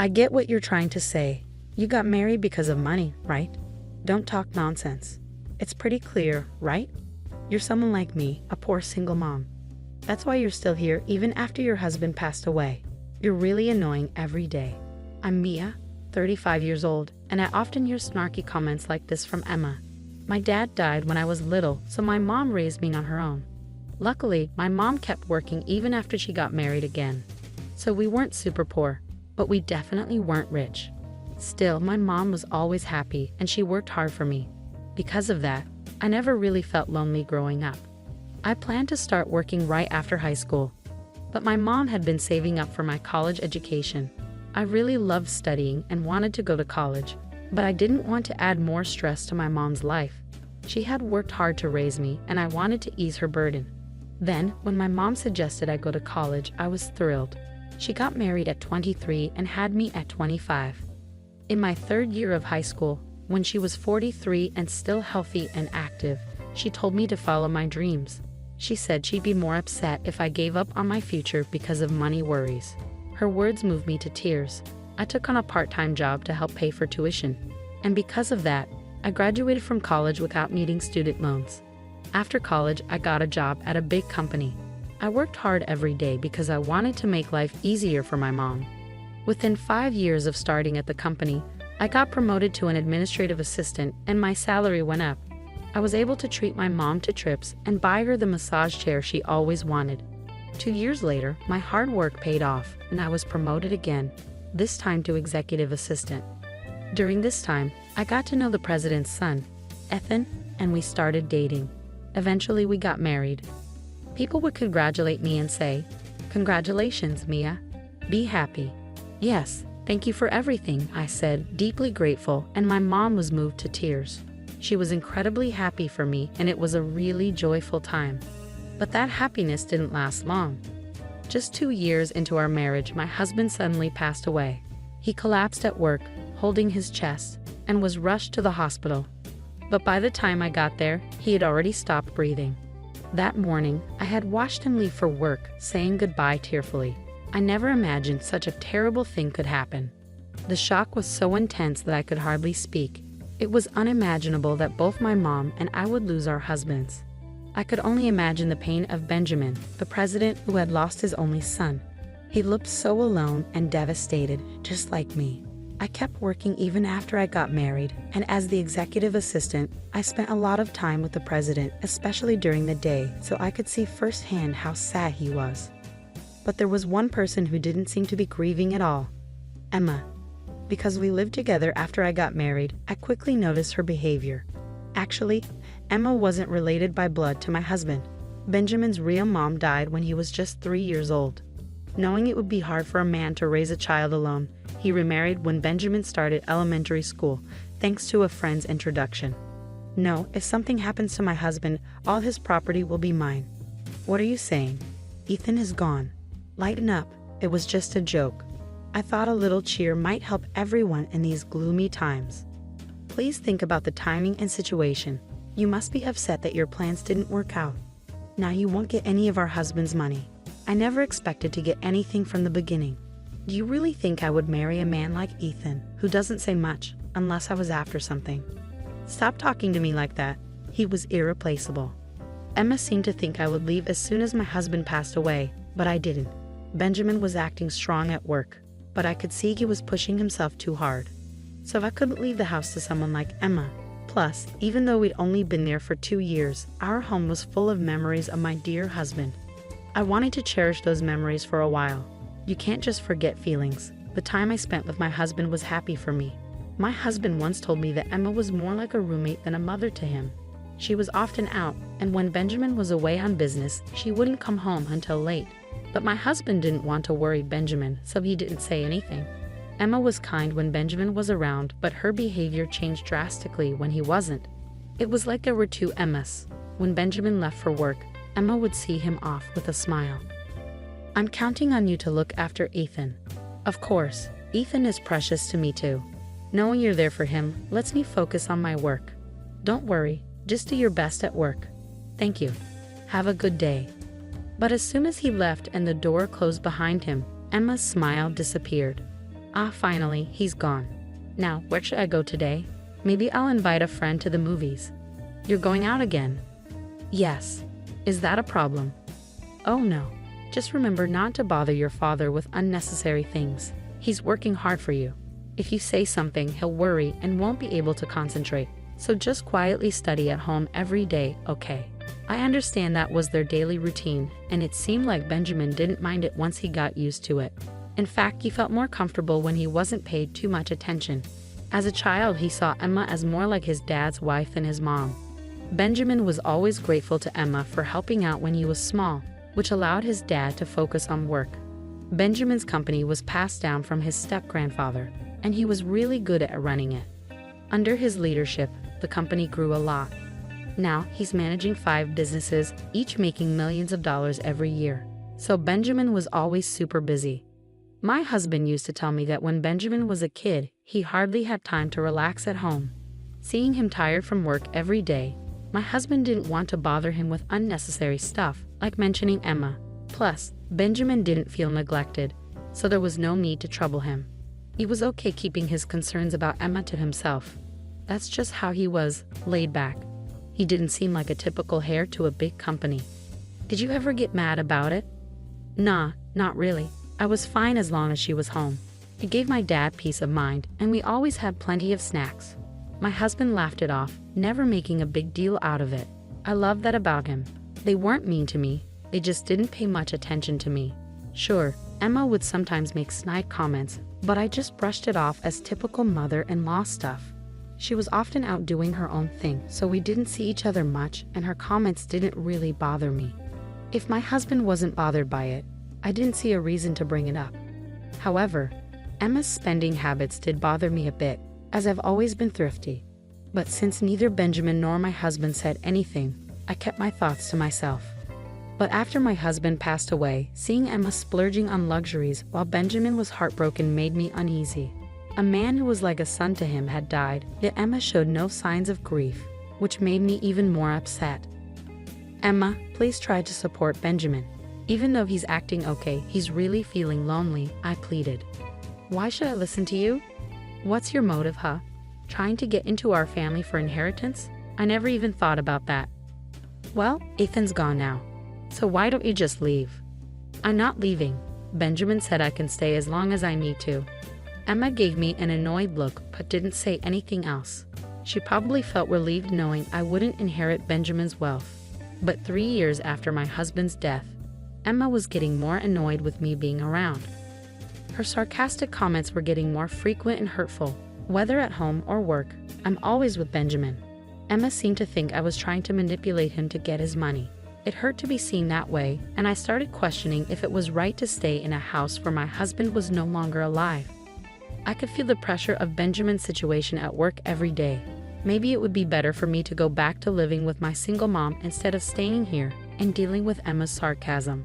I get what you're trying to say. You got married because of money, right? Don't talk nonsense. It's pretty clear, right? You're someone like me, a poor single mom. That's why you're still here even after your husband passed away. You're really annoying every day. I'm Mia, 35 years old, and I often hear snarky comments like this from Emma. My dad died when I was little, so my mom raised me on her own. Luckily, my mom kept working even after she got married again. So we weren't super poor, but we definitely weren't rich. Still, my mom was always happy and she worked hard for me. Because of that, I never really felt lonely growing up. I planned to start working right after high school, but my mom had been saving up for my college education. I really loved studying and wanted to go to college, but I didn't want to add more stress to my mom's life. She had worked hard to raise me and I wanted to ease her burden. Then, when my mom suggested I go to college, I was thrilled. She got married at 23 and had me at 25. In my third year of high school, when she was 43 and still healthy and active, she told me to follow my dreams. She said she'd be more upset if I gave up on my future because of money worries. Her words moved me to tears. I took on a part-time job to help pay for tuition, and because of that, I graduated from college without needing student loans. After college, I got a job at a big company. I worked hard every day because I wanted to make life easier for my mom. Within 5 years of starting at the company, I got promoted to an administrative assistant and my salary went up. I was able to treat my mom to trips and buy her the massage chair she always wanted. 2 years later, my hard work paid off and I was promoted again, this time to executive assistant. During this time, I got to know the president's son, Ethan, and we started dating. Eventually, we got married. People would congratulate me and say, "Congratulations, Mia. Be happy." "Yes, thank you for everything," I said, deeply grateful, and my mom was moved to tears. She was incredibly happy for me, and it was a really joyful time. But that happiness didn't last long. Just 2 years into our marriage, my husband suddenly passed away. He collapsed at work, holding his chest, and was rushed to the hospital. But by the time I got there, he had already stopped breathing. That morning, I had watched him leave for work, saying goodbye tearfully. I never imagined such a terrible thing could happen. The shock was so intense that I could hardly speak. It was unimaginable that both my mom and I would lose our husbands. I could only imagine the pain of Benjamin, the president who had lost his only son. He looked so alone and devastated, just like me. I kept working even after I got married, and as the executive assistant, I spent a lot of time with the president, especially during the day, so I could see firsthand how sad he was. But there was one person who didn't seem to be grieving at all. Emma. Because we lived together after I got married, I quickly noticed her behavior. Actually, Emma wasn't related by blood to my husband. Benjamin's real mom died when he was just 3 years old. Knowing it would be hard for a man to raise a child alone, he remarried when Benjamin started elementary school, thanks to a friend's introduction. No, if something happens to my husband, all his property will be mine. What are you saying? Ethan is gone. Lighten up, it was just a joke. I thought a little cheer might help everyone in these gloomy times. Please think about the timing and situation. You must be upset that your plans didn't work out. Now you won't get any of our husband's money. I never expected to get anything from the beginning. Do you really think I would marry a man like Ethan, who doesn't say much, unless I was after something? Stop talking to me like that. He was irreplaceable. Emma seemed to think I would leave as soon as my husband passed away, but I didn't. Benjamin was acting strong at work, but I could see he was pushing himself too hard. So I couldn't leave the house to someone like Emma. Plus, even though we'd only been there for 2 years, our home was full of memories of my dear husband. I wanted to cherish those memories for a while. You can't just forget feelings. The time I spent with my husband was happy for me. My husband once told me that Emma was more like a roommate than a mother to him. She was often out, and when Benjamin was away on business, she wouldn't come home until late. But my husband didn't want to worry Benjamin, so he didn't say anything. Emma was kind when Benjamin was around, but her behavior changed drastically when he wasn't. It was like there were two Emmas. When Benjamin left for work, Emma would see him off with a smile. I'm counting on you to look after Ethan. Of course, Ethan is precious to me too. Knowing you're there for him lets me focus on my work. Don't worry, just do your best at work. Thank you. Have a good day. But as soon as he left and the door closed behind him, Emma's smile disappeared. Ah, finally, he's gone. Now, where should I go today? Maybe I'll invite a friend to the movies. You're going out again? Yes. Is that a problem? Oh no. Just remember not to bother your father with unnecessary things. He's working hard for you. If you say something, he'll worry and won't be able to concentrate. So just quietly study at home every day, okay? I understand that was their daily routine, and it seemed like Benjamin didn't mind it once he got used to it. In fact, he felt more comfortable when he wasn't paid too much attention. As a child, he saw Emma as more like his dad's wife than his mom. Benjamin was always grateful to Emma for helping out when he was small, which allowed his dad to focus on work. Benjamin's company was passed down from his step-grandfather, and he was really good at running it. Under his leadership, the company grew a lot. Now, he's managing 5 businesses, each making millions of dollars every year. So Benjamin was always super busy. My husband used to tell me that when Benjamin was a kid, he hardly had time to relax at home. Seeing him tired from work every day, my husband didn't want to bother him with unnecessary stuff, like mentioning Emma. Plus, Benjamin didn't feel neglected, so there was no need to trouble him. He was okay keeping his concerns about Emma to himself. That's just how he was, laid back. He didn't seem like a typical heir to a big company. Did you ever get mad about it? Nah, not really. I was fine as long as she was home. It gave my dad peace of mind, and we always had plenty of snacks. My husband laughed it off, never making a big deal out of it. I loved that about him. They weren't mean to me, they just didn't pay much attention to me. Sure, Emma would sometimes make snide comments, but I just brushed it off as typical mother-in-law stuff. She was often out doing her own thing, so we didn't see each other much, and her comments didn't really bother me. If my husband wasn't bothered by it, I didn't see a reason to bring it up. However, Emma's spending habits did bother me a bit, as I've always been thrifty. But since neither Benjamin nor my husband said anything, I kept my thoughts to myself. But after my husband passed away, seeing Emma splurging on luxuries while Benjamin was heartbroken made me uneasy. A man who was like a son to him had died, yet Emma showed no signs of grief, which made me even more upset. Emma, please try to support Benjamin. Even though he's acting okay, he's really feeling lonely, I pleaded. Why should I listen to you? What's your motive, huh? Trying to get into our family for inheritance? I never even thought about that. Well, Ethan's gone now. So why don't you just leave? I'm not leaving. Benjamin said I can stay as long as I need to. Emma gave me an annoyed look but didn't say anything else. She probably felt relieved knowing I wouldn't inherit Benjamin's wealth. But 3 years after my husband's death, Emma was getting more annoyed with me being around. Her sarcastic comments were getting more frequent and hurtful. Whether at home or work, I'm always with Benjamin. Emma seemed to think I was trying to manipulate him to get his money. It hurt to be seen that way, and I started questioning if it was right to stay in a house where my husband was no longer alive. I could feel the pressure of Benjamin's situation at work every day. Maybe it would be better for me to go back to living with my single mom instead of staying here and dealing with Emma's sarcasm.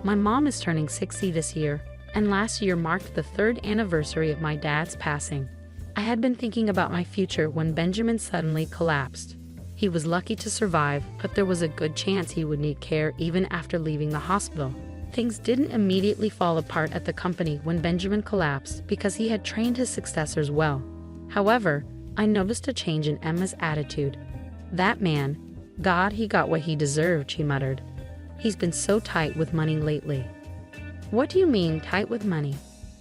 My mom is turning 60 this year, and last year marked the 3rd anniversary of my dad's passing. I had been thinking about my future when Benjamin suddenly collapsed. He was lucky to survive, but there was a good chance he would need care even after leaving the hospital. Things didn't immediately fall apart at the company when Benjamin collapsed because he had trained his successors well. However, I noticed a change in Emma's attitude. That man, God, he got what he deserved, she muttered. He's been so tight with money lately. What do you mean, tight with money?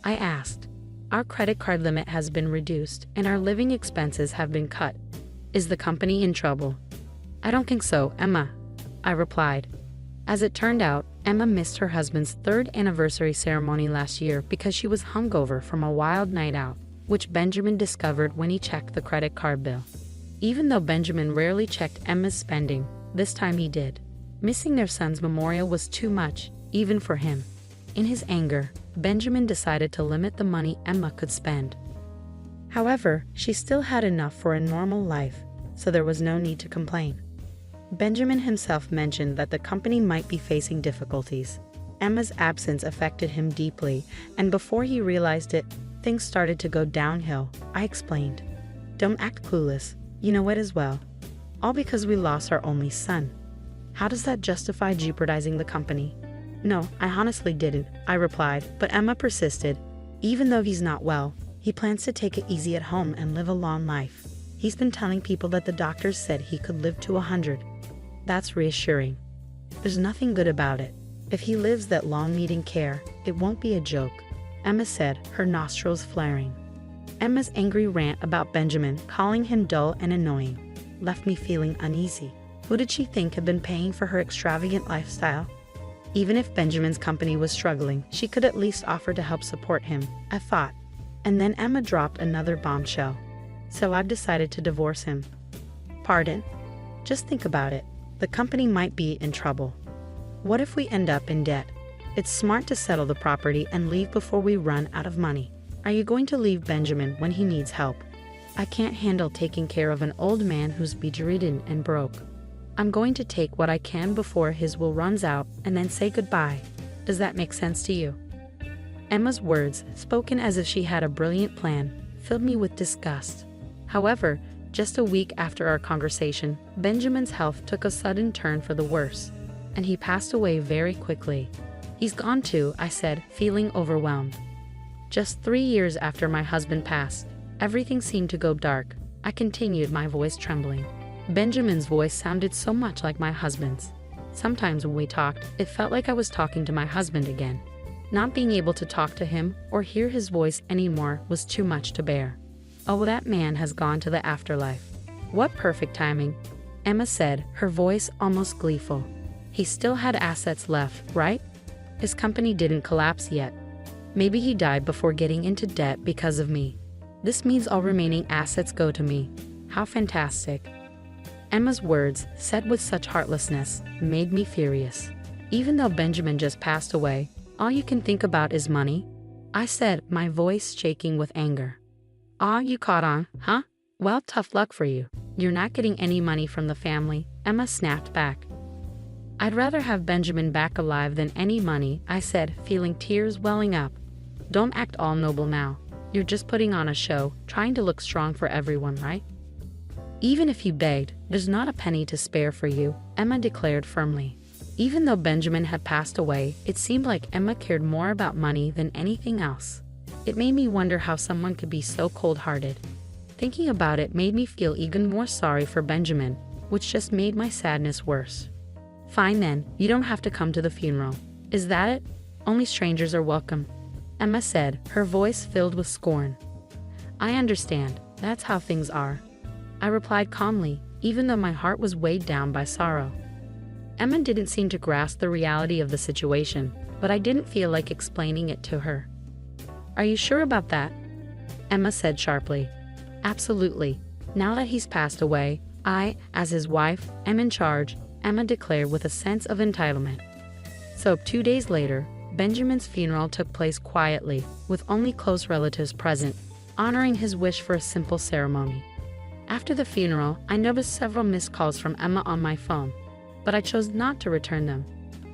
I asked. Our credit card limit has been reduced and our living expenses have been cut. Is the company in trouble? I don't think so, Emma, I replied. As it turned out, Emma missed her husband's 3rd anniversary ceremony last year because she was hungover from a wild night out, which Benjamin discovered when he checked the credit card bill. Even though Benjamin rarely checked Emma's spending, this time he did. Missing their son's memorial was too much, even for him. In his anger, Benjamin decided to limit the money Emma could spend. However, she still had enough for a normal life, so there was no need to complain. Benjamin himself mentioned that the company might be facing difficulties. Emma's absence affected him deeply, and before he realized it, things started to go downhill. I explained. Don't act clueless, you know it as well. All because we lost our only son. How does that justify jeopardizing the company? No, I honestly didn't, I replied, but Emma persisted. Even though he's not well, he plans to take it easy at home and live a long life. He's been telling people that the doctors said he could live to 100. That's reassuring. There's nothing good about it. If he lives that long needing care, it won't be a joke, Emma said, her nostrils flaring. Emma's angry rant about Benjamin calling him dull and annoying left me feeling uneasy. Who did she think had been paying for her extravagant lifestyle? Even if Benjamin's company was struggling, she could at least offer to help support him, I thought. And then Emma dropped another bombshell. So I've decided to divorce him. Pardon? Just think about it. The company might be in trouble. What if we end up in debt? It's smart to settle the property and leave before we run out of money. Are you going to leave Benjamin when he needs help? I can't handle taking care of an old man who's bedridden and broke. I'm going to take what I can before his will runs out and then say goodbye. Does that make sense to you? Emma's words, spoken as if she had a brilliant plan, filled me with disgust. However, just a week after our conversation, Benjamin's health took a sudden turn for the worse, and he passed away very quickly. He's gone too, I said, feeling overwhelmed. Just 3 years after my husband passed, everything seemed to go dark. I continued, my voice trembling. Benjamin's voice sounded so much like my husband's. Sometimes when we talked, it felt like I was talking to my husband again. Not being able to talk to him or hear his voice anymore was too much to bear. Oh, that man has gone to the afterlife. What perfect timing, Emma said, her voice almost gleeful. He still had assets left, right? His company didn't collapse yet. Maybe he died before getting into debt because of me. This means all remaining assets go to me. How fantastic. Emma's words, said with such heartlessness, made me furious. Even though Benjamin just passed away, all you can think about is money? I said, my voice shaking with anger. Ah, you caught on, huh? Well, tough luck for you. You're not getting any money from the family, Emma snapped back. I'd rather have Benjamin back alive than any money, I said, feeling tears welling up. Don't act all noble now. You're just putting on a show, trying to look strong for everyone, right? Even if you begged, there's not a penny to spare for you, Emma declared firmly. Even though Benjamin had passed away, it seemed like Emma cared more about money than anything else. It made me wonder how someone could be so cold-hearted. Thinking about it made me feel even more sorry for Benjamin, which just made my sadness worse. Fine then, you don't have to come to the funeral. Is that it? Only strangers are welcome, Emma said, her voice filled with scorn. I understand, that's how things are, I replied calmly, even though my heart was weighed down by sorrow. Emma didn't seem to grasp the reality of the situation, but I didn't feel like explaining it to her. Are you sure about that? Emma said sharply. Absolutely. Now that he's passed away, I, as his wife, am in charge, Emma declared with a sense of entitlement. So 2 days later, Benjamin's funeral took place quietly, with only close relatives present, honoring his wish for a simple ceremony. After the funeral, I noticed several missed calls from Emma on my phone, but I chose not to return them.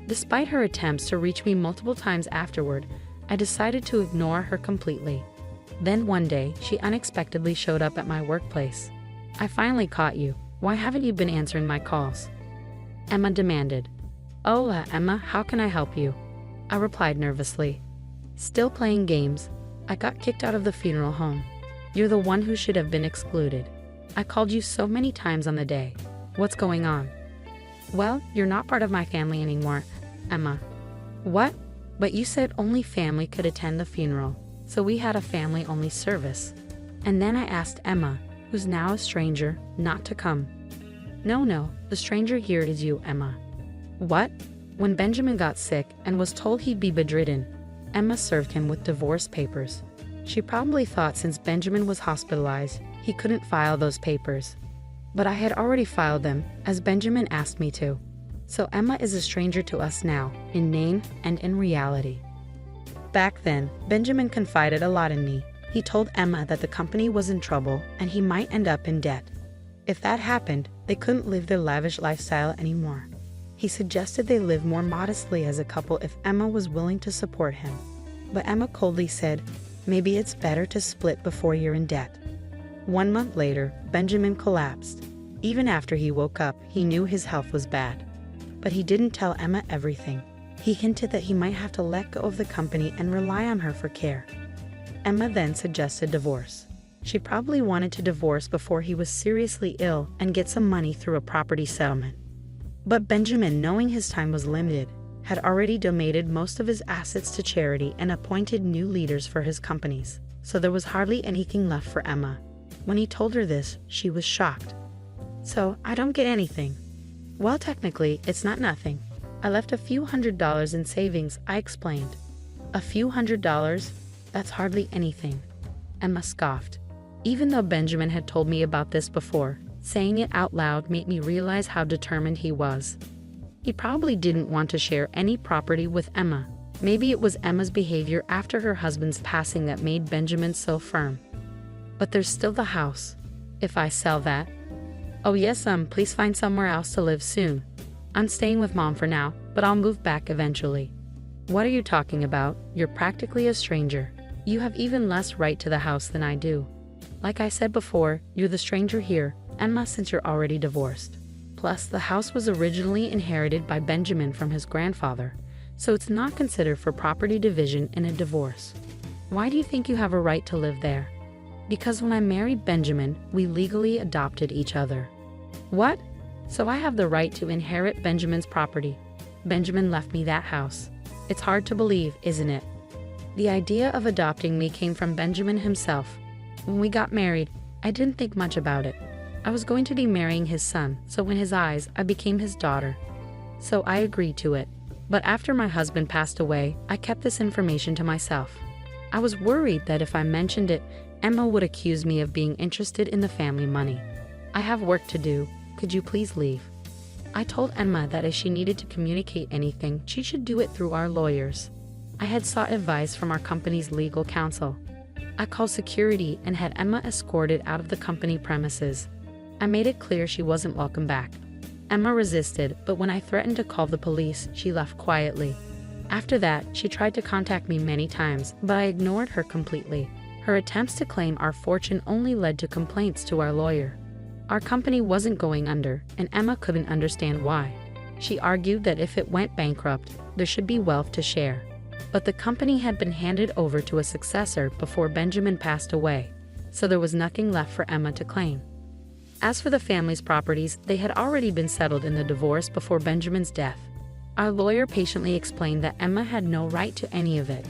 Despite her attempts to reach me multiple times afterward, I decided to ignore her completely. Then one day, she unexpectedly showed up at my workplace. I finally caught you. Why haven't you been answering my calls? Emma demanded. Hola, Emma, how can I help you? I replied nervously. Still playing games. I got kicked out of the funeral home. You're the one who should have been excluded. I called you so many times on the day. What's going on? Well, you're not part of my family anymore, Emma. What? But you said only family could attend the funeral, so we had a family-only service. And then I asked Emma, who's now a stranger, not to come. No, the stranger here is you, Emma. What? When Benjamin got sick and was told he'd be bedridden, Emma served him with divorce papers. She probably thought since Benjamin was hospitalized, he couldn't file those papers. But I had already filed them, as Benjamin asked me to. So Emma is a stranger to us now, in name and in reality. Back then, Benjamin confided a lot in me. He told Emma that the company was in trouble and he might end up in debt. If that happened, they couldn't live their lavish lifestyle anymore. He suggested they live more modestly as a couple if Emma was willing to support him. But Emma coldly said, maybe it's better to split before you're in debt. 1 month later, Benjamin collapsed. Even after he woke up, he knew his health was bad. But he didn't tell Emma everything. He hinted that he might have to let go of the company and rely on her for care. Emma then suggested divorce. She probably wanted to divorce before he was seriously ill and get some money through a property settlement. But Benjamin, knowing his time was limited, had already donated most of his assets to charity and appointed new leaders for his companies, so there was hardly anything left for Emma. When he told her this, she was shocked. "So, I don't get anything." "Well, technically, it's not nothing. I left a few $100s in savings," I explained. "A few $100? That's hardly anything." Emma scoffed. Even though Benjamin had told me about this before, saying it out loud made me realize how determined he was. He probably didn't want to share any property with Emma. Maybe it was Emma's behavior after her husband's passing that made Benjamin so firm. "But there's still the house. If I sell that..." "Oh yes, please find somewhere else to live soon. I'm staying with Mom for now, but I'll move back eventually." "What are you talking about? You're practically a stranger. You have even less right to the house than I do. Like I said before, you're the stranger here, Emma, since you're already divorced. Plus, the house was originally inherited by Benjamin from his grandfather, so it's not considered for property division in a divorce. Why do you think you have a right to live there?" "Because when I married Benjamin, we legally adopted each other." "What? So I have the right to inherit Benjamin's property? Benjamin left me that house. It's hard to believe, isn't it?" "The idea of adopting me came from Benjamin himself. When we got married, I didn't think much about it. I was going to be marrying his son, so in his eyes, I became his daughter. So I agreed to it. But after my husband passed away, I kept this information to myself. I was worried that if I mentioned it, Emma would accuse me of being interested in the family money. I have work to do. Could you please leave?" I told Emma that if she needed to communicate anything, she should do it through our lawyers. I had sought advice from our company's legal counsel. I called security and had Emma escorted out of the company premises. I made it clear she wasn't welcome back. Emma resisted, but when I threatened to call the police, she left quietly. After that, she tried to contact me many times, but I ignored her completely. Her attempts to claim our fortune only led to complaints to our lawyer. Our company wasn't going under, and Emma couldn't understand why. She argued that if it went bankrupt, there should be wealth to share. But the company had been handed over to a successor before Benjamin passed away, so there was nothing left for Emma to claim. As for the family's properties, they had already been settled in the divorce before Benjamin's death. Our lawyer patiently explained that Emma had no right to any of it.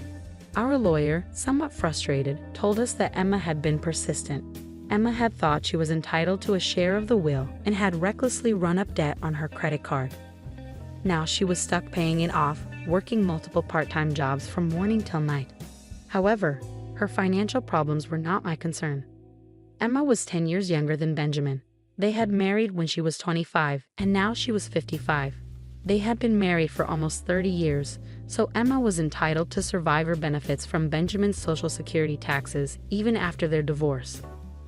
Our lawyer, somewhat frustrated, told us that Emma had been persistent. Emma had thought she was entitled to a share of the will and had recklessly run up debt on her credit card. Now she was stuck paying it off, working multiple part-time jobs from morning till night. However, her financial problems were not my concern. Emma was 10 years younger than Benjamin. They had married when she was 25, and now she was 55. They had been married for almost 30 years, so Emma was entitled to survivor benefits from Benjamin's Social Security taxes even after their divorce.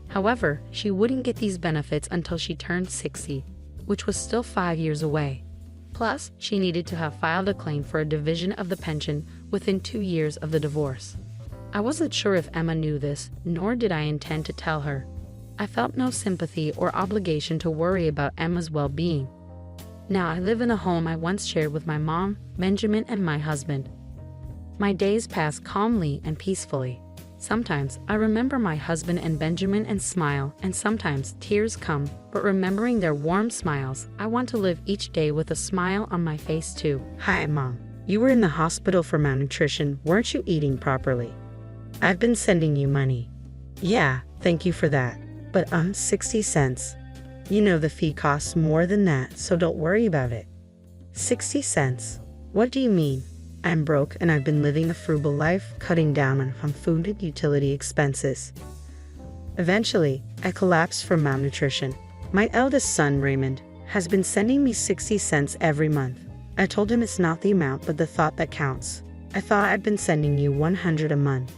However, she wouldn't get these benefits until she turned 60, which was still 5 years away. Plus, she needed to have filed a claim for a division of the pension within 2 years of the divorce. I wasn't sure if Emma knew this, nor did I intend to tell her. I felt no sympathy or obligation to worry about Emma's well-being. Now I live in a home I once shared with my mom, Benjamin, and my husband. My days pass calmly and peacefully. Sometimes I remember my husband and Benjamin and smile, and sometimes tears come, but remembering their warm smiles, I want to live each day with a smile on my face too. "Hi, Mom. You were in the hospital for malnutrition. Weren't you eating properly? I've been sending you money." "Yeah, thank you for that. But 60 cents. You know the fee costs more than that, so don't worry about it." 60 cents? What do you mean? I'm broke and I've been living a frugal life, cutting down on food and utility expenses. Eventually, I collapsed from malnutrition. My eldest son, Raymond, has been sending me 60 cents every month. I told him it's not the amount but the thought that counts. I thought I'd been sending you 100 a month.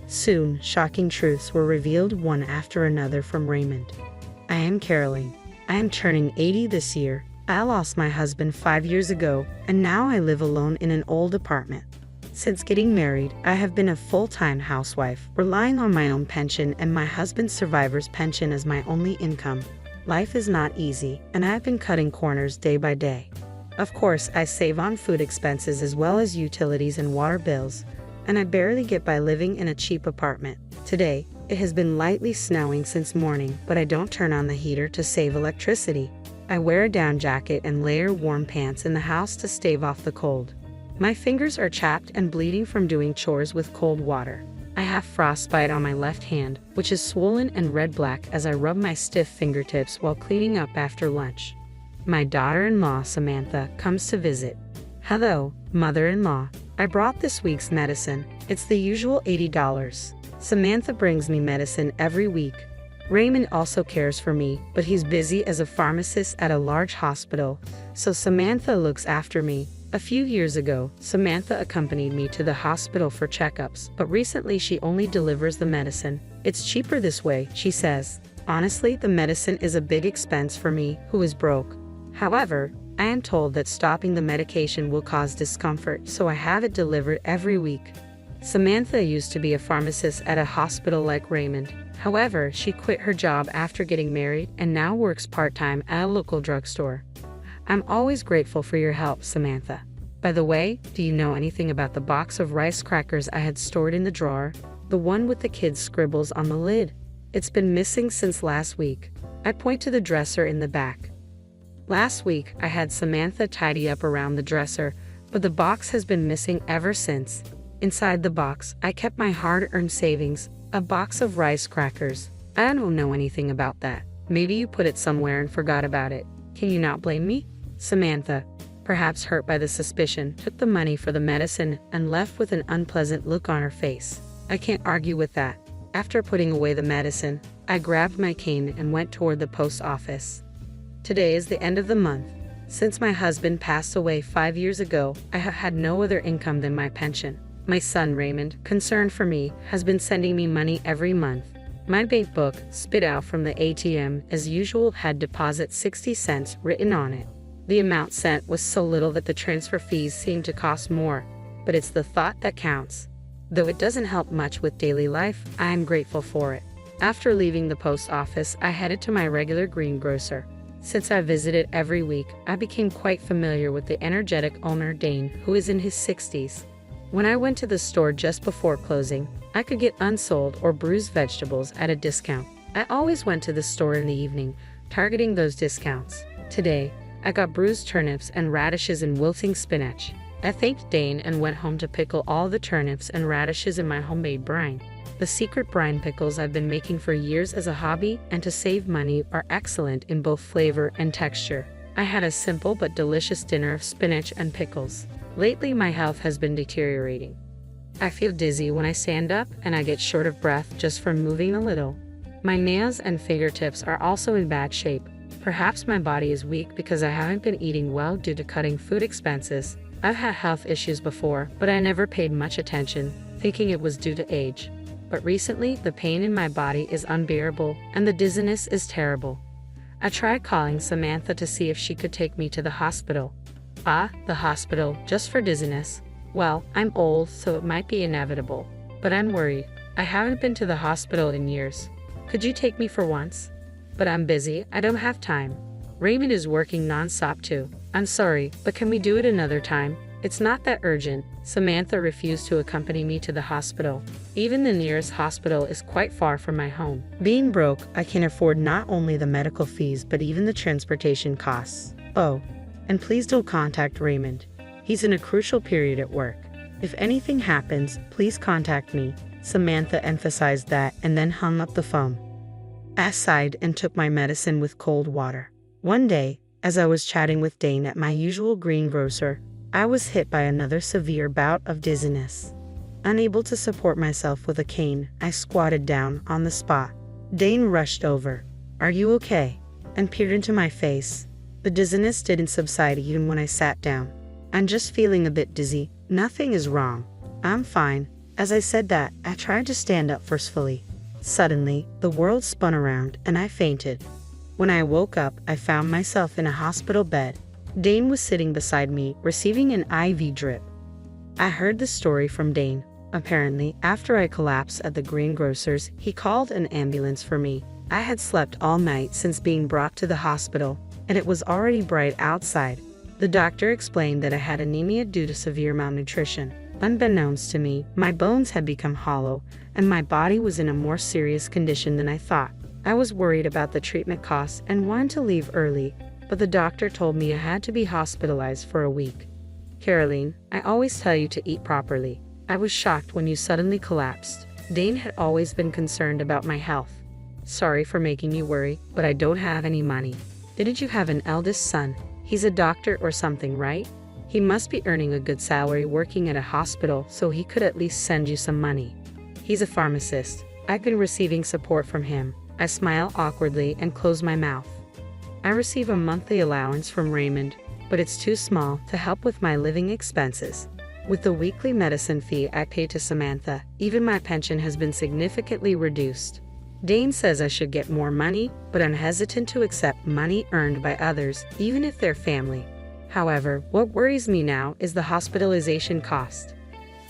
Soon, shocking truths were revealed one after another from Raymond. I am caroling. I am turning 80 this year. I lost my husband 5 years ago, and now I live alone in an old apartment. Since getting married, I have been a full-time housewife, relying on my own pension and my husband's survivor's pension as my only income. Life is not easy, and I have been cutting corners day by day. Of course, I save on food expenses as well as utilities and water bills. and I barely get by living in a cheap apartment. Today, it has been lightly snowing since morning, but I don't turn on the heater to save electricity. I wear a down jacket and layer warm pants in the house to stave off the cold. My fingers are chapped and bleeding from doing chores with cold water. I have frostbite on my left hand, which is swollen and red-black as I rub my stiff fingertips while cleaning up after lunch. My daughter-in-law, Samantha, comes to visit. Hello, mother-in-law. I brought this week's medicine. It's the usual $80. Samantha brings me medicine every week. Raymond also cares for me, but he's busy as a pharmacist at a large hospital, so Samantha looks after me. A few years ago, Samantha accompanied me to the hospital for checkups, but recently she only delivers the medicine. It's cheaper this way, she says. Honestly, the medicine is a big expense for me, who is broke. However, I am told that stopping the medication will cause discomfort, so I have it delivered every week. Samantha used to be a pharmacist at a hospital like Raymond. However, she quit her job after getting married and now works part-time at a local drugstore. I'm always grateful for your help, Samantha. By the way, do you know anything about the box of rice crackers I had stored in the drawer? The one with the kids' scribbles on the lid. It's been missing since last week. I point to the dresser in the back. Last week, I had Samantha tidy up around the dresser, but the box has been missing ever since. Inside the box, I kept my hard-earned savings, a box of rice crackers. I don't know anything about that. Maybe you put it somewhere and forgot about it. Can you not blame me? Samantha, perhaps hurt by the suspicion, took the money for the medicine and left with an unpleasant look on her face. I can't argue with that. After putting away the medicine, I grabbed my cane and went toward the post office. Today is the end of the month. Since my husband passed away 5 years ago, I have had no other income than my pension. My son Raymond, concerned for me, has been sending me money every month. My bank book, spit out from the ATM as usual, had deposit 60 cents written on it. The amount sent was so little that the transfer fees seemed to cost more, but it's the thought that counts. Though it doesn't help much with daily life, I am grateful for it. After leaving the post office, I headed to my regular greengrocer. Since I visited every week, I became quite familiar with the energetic owner Dane, who is in his 60s. When I went to the store just before closing, I could get unsold or bruised vegetables at a discount. I always went to the store in the evening, targeting those discounts. Today, I got bruised turnips and radishes and wilting spinach. I thanked Dane and went home to pickle all the turnips and radishes in my homemade brine. The secret brine pickles I've been making for years as a hobby and to save money are excellent in both flavor and texture. I had a simple but delicious dinner of spinach and pickles. Lately, my health has been deteriorating. I feel dizzy when I stand up and I get short of breath just from moving a little. My nails and fingertips are also in bad shape. Perhaps my body is weak because I haven't been eating well due to cutting food expenses. I've had health issues before, but I never paid much attention, thinking it was due to age. But recently, the pain in my body is unbearable and the dizziness is terrible. I tried calling Samantha to see if she could take me to the hospital. The hospital, just for dizziness. Well, I'm old, so it might be inevitable. But I'm worried. I haven't been to the hospital in years. Could you take me for once? But I'm busy, I don't have time. Raymond is working non-stop too. I'm sorry, but can we do it another time? It's not that urgent. Samantha refused to accompany me to the hospital. Even the nearest hospital is quite far from my home. Being broke, I can afford not only the medical fees but even the transportation costs. Oh, and please don't contact Raymond. He's in a crucial period at work. If anything happens, please contact me. Samantha emphasized that and then hung up the phone. I sighed and took my medicine with cold water. One day, as I was chatting with Dane at my usual greengrocer, I was hit by another severe bout of dizziness. Unable to support myself with a cane, I squatted down on the spot. Dane rushed over. "Are you okay?" and peered into my face. The dizziness didn't subside even when I sat down. "I'm just feeling a bit dizzy. Nothing is wrong. I'm fine." As I said that, I tried to stand up forcefully. Suddenly, the world spun around and I fainted. When I woke up, I found myself in a hospital bed. Dane was sitting beside me, receiving an IV drip. I heard the story from Dane. Apparently, after I collapsed at the greengrocer's, he called an ambulance for me. I had slept all night since being brought to the hospital, and it was already bright outside. The doctor explained that I had anemia due to severe malnutrition. Unbeknownst to me, my bones had become hollow, and my body was in a more serious condition than I thought. I was worried about the treatment costs and wanted to leave early, but the doctor told me I had to be hospitalized for a week. Caroline, I always tell you to eat properly. I was shocked when you suddenly collapsed. Dane had always been concerned about my health. Sorry for making you worry, but I don't have any money. Didn't you have an eldest son? He's a doctor or something, right? He must be earning a good salary working at a hospital, so he could at least send you some money. He's a pharmacist. I've been receiving support from him. I smile awkwardly and close my mouth. I receive a monthly allowance from Raymond, but it's too small to help with my living expenses. With the weekly medicine fee I pay to Samantha, even my pension has been significantly reduced. Dane says I should get more money, but I'm hesitant to accept money earned by others, even if they're family. However, what worries me now is the hospitalization cost.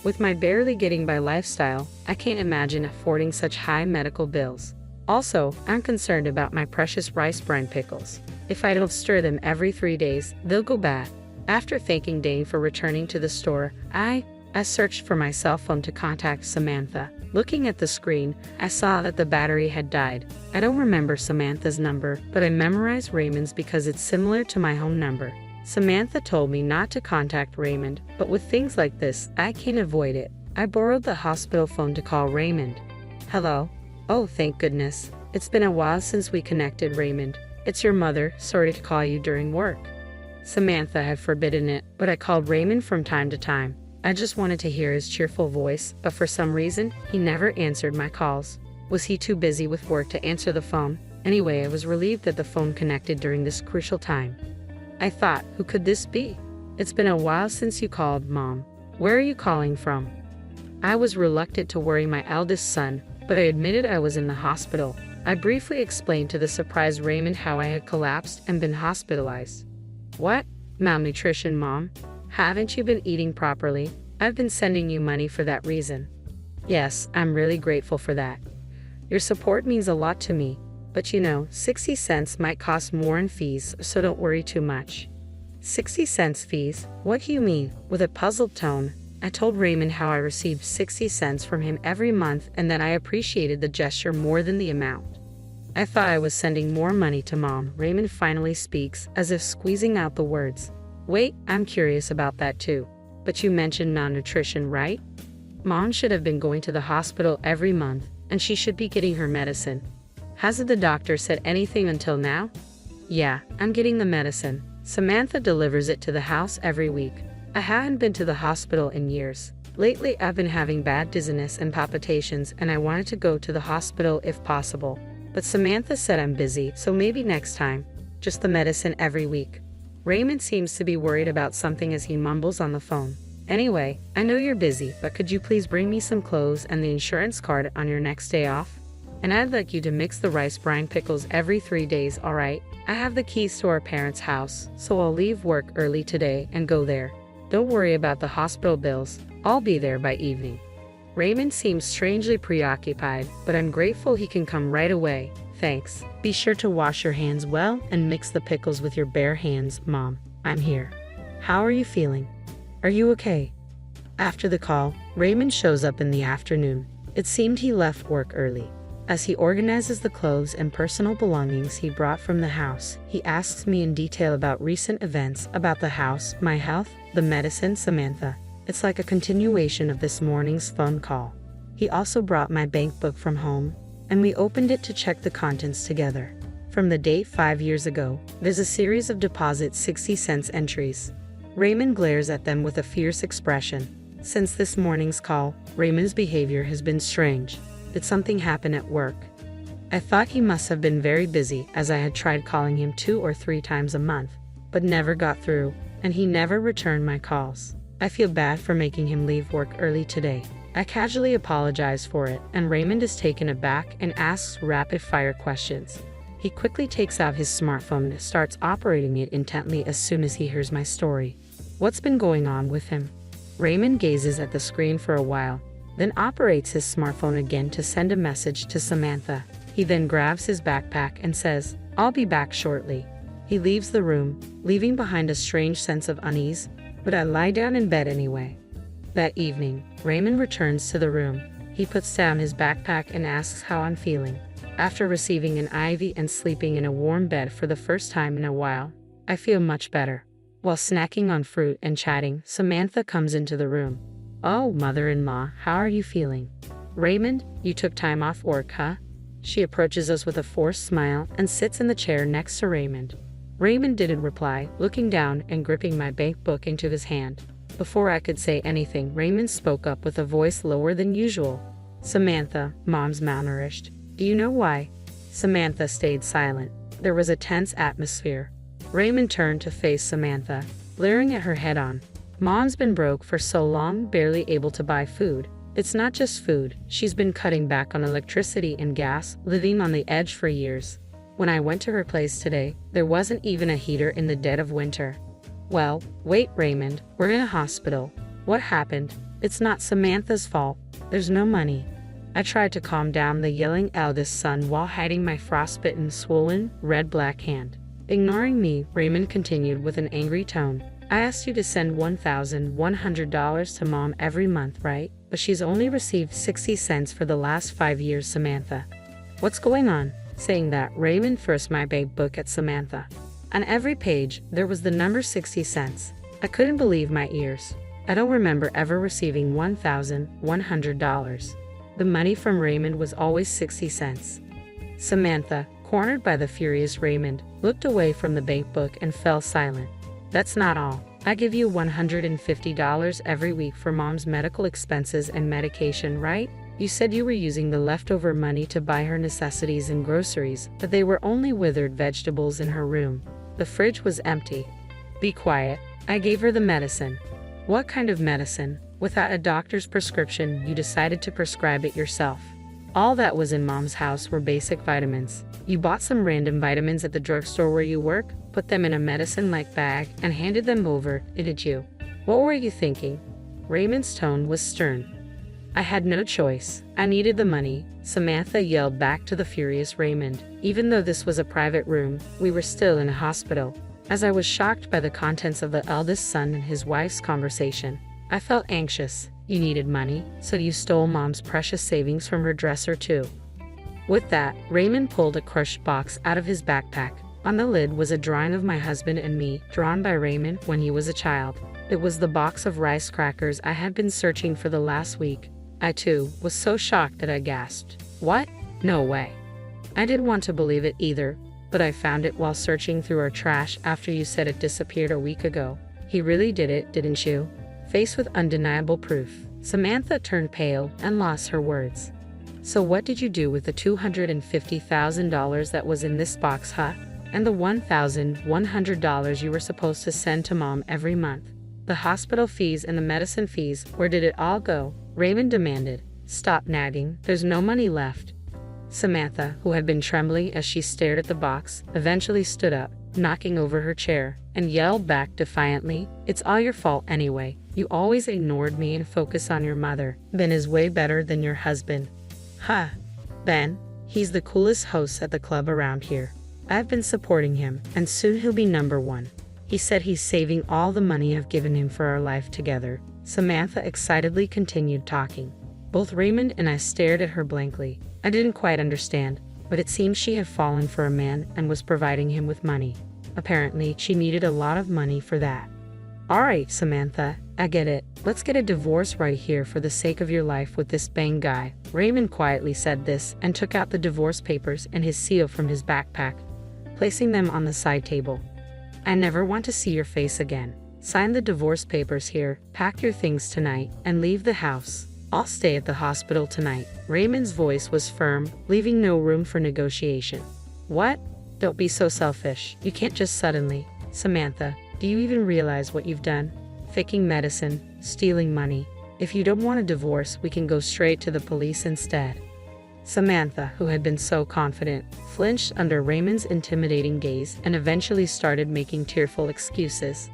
With my barely getting by lifestyle, I can't imagine affording such high medical bills. Also, I'm concerned about my precious rice brine pickles. If I don't stir them every 3 days, they'll go bad. After thanking Dane for returning to the store, I searched for my cell phone to contact Samantha. Looking at the screen, I saw that the battery had died. I don't remember Samantha's number, but I memorized Raymond's because it's similar to my home number. Samantha told me not to contact Raymond, but with things like this, I can't avoid it. I borrowed the hospital phone to call Raymond. Hello? Oh, thank goodness. It's been a while since we connected, Raymond. It's your mother, sorry to call you during work. Samantha had forbidden it, but I called Raymond from time to time. I just wanted to hear his cheerful voice, but for some reason, he never answered my calls. Was he too busy with work to answer the phone? Anyway, I was relieved that the phone connected during this crucial time. I thought, who could this be? It's been a while since you called, Mom. Where are you calling from? I was reluctant to worry my eldest son, but I admitted I was in the hospital. I briefly explained to the surprised Raymond how I had collapsed and been hospitalized. What? Malnutrition, Mom? Haven't you been eating properly? I've been sending you money for that reason. Yes, I'm really grateful for that. Your support means a lot to me, but 60 cents might cost more in fees, so don't worry too much. 60 cents fees? What do you mean? With a puzzled tone, I told Raymond how I received 60 cents from him every month and that I appreciated the gesture more than the amount. I thought I was sending more money to Mom. Raymond finally speaks, as if squeezing out the words. Wait, I'm curious about that too. But you mentioned malnutrition, right? Mom should have been going to the hospital every month, and she should be getting her medicine. Hasn't the doctor said anything until now? Yeah, I'm getting the medicine. Samantha delivers it to the house every week. I haven't been to the hospital in years. Lately, I've been having bad dizziness and palpitations, and I wanted to go to the hospital if possible. But Samantha said I'm busy, so maybe next time. Just the medicine every week. Raymond seems to be worried about something as he mumbles on the phone. Anyway, I know you're busy, but could you please bring me some clothes and the insurance card on your next day off? And I'd like you to mix the rice brine pickles every 3 days, alright? I have the keys to our parents' house, so I'll leave work early today and go there. Don't worry about the hospital bills. I'll be there by evening. Raymond seems strangely preoccupied, but I'm grateful he can come right away. Thanks. Be sure to wash your hands well and mix the pickles with your bare hands, Mom. I'm here. How are you feeling? Are you okay? After the call, Raymond shows up in the afternoon. It seemed he left work early. As he organizes the clothes and personal belongings he brought from the house, he asks me in detail about recent events, about the house, my health, the medicine, Samantha. It's like a continuation of this morning's phone call. He also brought my bank book from home, and we opened it to check the contents together. From the date 5 years ago, there's a series of deposit 60 cents entries. Raymond glares at them with a fierce expression. Since this morning's call, Raymond's behavior has been strange. Did something happen at work? I thought he must have been very busy, as I had tried calling him 2 or 3 times a month, but never got through, and he never returned my calls. I feel bad for making him leave work early today. I casually apologize for it, and Raymond is taken aback and asks rapid-fire questions. He quickly takes out his smartphone and starts operating it intently as soon as he hears my story. What's been going on with him? Raymond gazes at the screen for a while, then operates his smartphone again to send a message to Samantha. He then grabs his backpack and says, "I'll be back shortly." He leaves the room, leaving behind a strange sense of unease, but I lie down in bed anyway. That evening, Raymond returns to the room. He puts down his backpack and asks how I'm feeling. After receiving an IV and sleeping in a warm bed for the first time in a while, I feel much better. While snacking on fruit and chatting, Samantha comes into the room. "Oh, mother-in-law, how are you feeling?" "Raymond, you took time off work, huh?" She approaches us with a forced smile and sits in the chair next to Raymond. Raymond didn't reply, looking down and gripping my bank book into his hand. Before I could say anything, Raymond spoke up with a voice lower than usual. "Samantha, Mom's malnourished. Do you know why?" Samantha stayed silent. There was a tense atmosphere. Raymond turned to face Samantha, glaring at her head-on. "Mom's been broke for so long, barely able to buy food. It's not just food, she's been cutting back on electricity and gas, living on the edge for years. When I went to her place today, there wasn't even a heater in the dead of winter." "Well, wait, Raymond, we're in a hospital. What happened? It's not Samantha's fault. There's no money." I tried to calm down the yelling eldest son while hiding my frostbitten, swollen, red-black hand. Ignoring me, Raymond continued with an angry tone. "I asked you to send $1,100 to Mom every month, right? But she's only received 60 cents for the last 5 years, Samantha. What's going on?" Saying that, Raymond thrust my bank book at Samantha. On every page, there was the number 60 cents. I couldn't believe my ears. I don't remember ever receiving $1,100. The money from Raymond was always 60 cents. Samantha, cornered by the furious Raymond, looked away from the bank book and fell silent. "That's not all. I give you $150 every week for Mom's medical expenses and medication, right? You said you were using the leftover money to buy her necessities and groceries, but they were only withered vegetables in her room. The fridge was empty." "Be quiet. I gave her the medicine." "What kind of medicine? Without a doctor's prescription, you decided to prescribe it yourself." "All that was in Mom's house were basic vitamins. You bought some random vitamins at the drugstore where you work, put them in a medicine-like bag, and handed them over, didn't you? What were you thinking?" Raymond's tone was stern. "I had no choice. I needed the money," Samantha yelled back to the furious Raymond. Even though this was a private room, we were still in a hospital. As I was shocked by the contents of the eldest son and his wife's conversation, I felt anxious. "You needed money, so you stole Mom's precious savings from her dresser too." With that, Raymond pulled a crushed box out of his backpack. On the lid was a drawing of my husband and me, drawn by Raymond when he was a child. It was the box of rice crackers I had been searching for the last week. I too was so shocked that I gasped. "What? No way." I didn't want to believe it either, but I found it while searching through our trash after you said it disappeared a week ago. "He really did it, didn't you?" Faced with undeniable proof, Samantha turned pale and lost her words. "So what did you do with the $250,000 that was in this box, huh? And the $1,100 you were supposed to send to Mom every month? The hospital fees and the medicine fees, where did it all go?" Raymond demanded. "Stop nagging, there's no money left." Samantha, who had been trembling as she stared at the box, eventually stood up, knocking over her chair, and yelled back defiantly, "It's all your fault anyway. You always ignored me and focused on your mother. Ben is way better than your husband." "Huh. Ben? He's the coolest host at the club around here. I've been supporting him, and soon he'll be #1. He said he's saving all the money I've given him for our life together." Samantha excitedly continued talking. Both Raymond and I stared at her blankly. I didn't quite understand, but it seemed she had fallen for a man and was providing him with money. Apparently, she needed a lot of money for that. "All right, Samantha, I get it. Let's get a divorce right here for the sake of your life with this bang guy." Raymond quietly said this and took out the divorce papers and his seal from his backpack, placing them on the side table. "I never want to see your face again. Sign the divorce papers here, pack your things tonight, and leave the house. I'll stay at the hospital tonight." Raymond's voice was firm, leaving no room for negotiation. "What? Don't be so selfish. You can't just suddenly." "Samantha, do you even realize what you've done? Faking medicine, stealing money. If you don't want a divorce, we can go straight to the police instead." Samantha, who had been so confident, flinched under Raymond's intimidating gaze and eventually started making tearful excuses.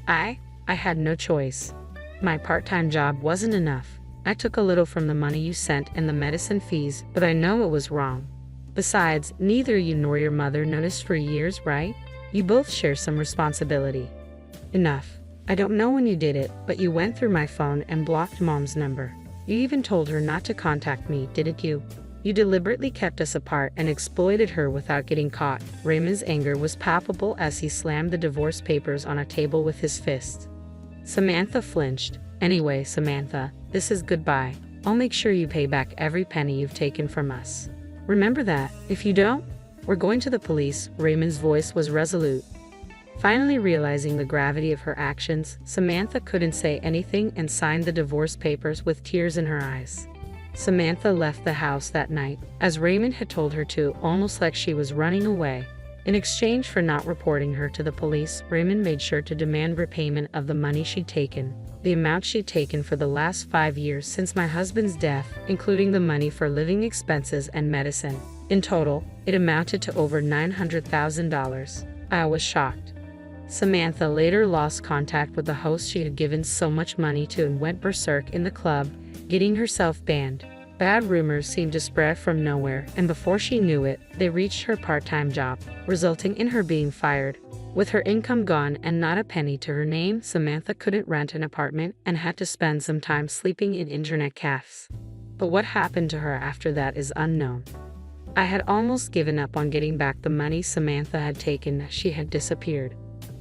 I had no choice. My part-time job wasn't enough. I took a little from the money you sent and the medicine fees, but I know it was wrong. Besides, neither you nor your mother noticed for years, right? You both share some responsibility." "Enough. I don't know when you did it, but you went through my phone and blocked Mom's number. You even told her not to contact me, didn't you? You deliberately kept us apart and exploited her without getting caught. Raymond's anger was palpable as he slammed the divorce papers on a table with his fist. Samantha flinched. Anyway, Samantha, this is goodbye. I'll make sure you pay back every penny you've taken from us. Remember that. If you don't, we're going to the police. Raymond's voice was resolute. Finally realizing the gravity of her actions, Samantha couldn't say anything and signed the divorce papers with tears in her eyes. Samantha left the house that night, as Raymond had told her to, almost like she was running away. In exchange for not reporting her to the police, Raymond made sure to demand repayment of the money she'd taken, the amount she'd taken for the last 5 years since my husband's death, including the money for living expenses and medicine. In total, it amounted to over $900,000. I was shocked. Samantha later lost contact with the host she had given so much money to and went berserk in the club, getting herself banned. Bad rumors seemed to spread from nowhere, and before she knew it, they reached her part-time job, resulting in her being fired. With her income gone and not a penny to her name, Samantha couldn't rent an apartment and had to spend some time sleeping in internet cafes. But what happened to her after that is unknown. I had almost given up on getting back the money Samantha had taken as she had disappeared.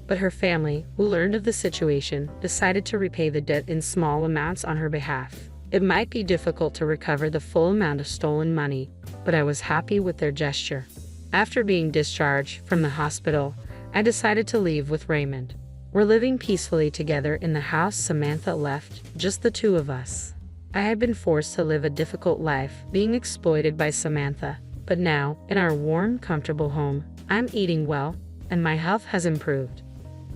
But her family, who learned of the situation, decided to repay the debt in small amounts on her behalf. It might be difficult to recover the full amount of stolen money, but I was happy with their gesture. After being discharged from the hospital, I decided to leave with Raymond. We're living peacefully together in the house Samantha left, just the two of us. I had been forced to live a difficult life, being exploited by Samantha, but now, in our warm, comfortable home, I'm eating well, and my health has improved.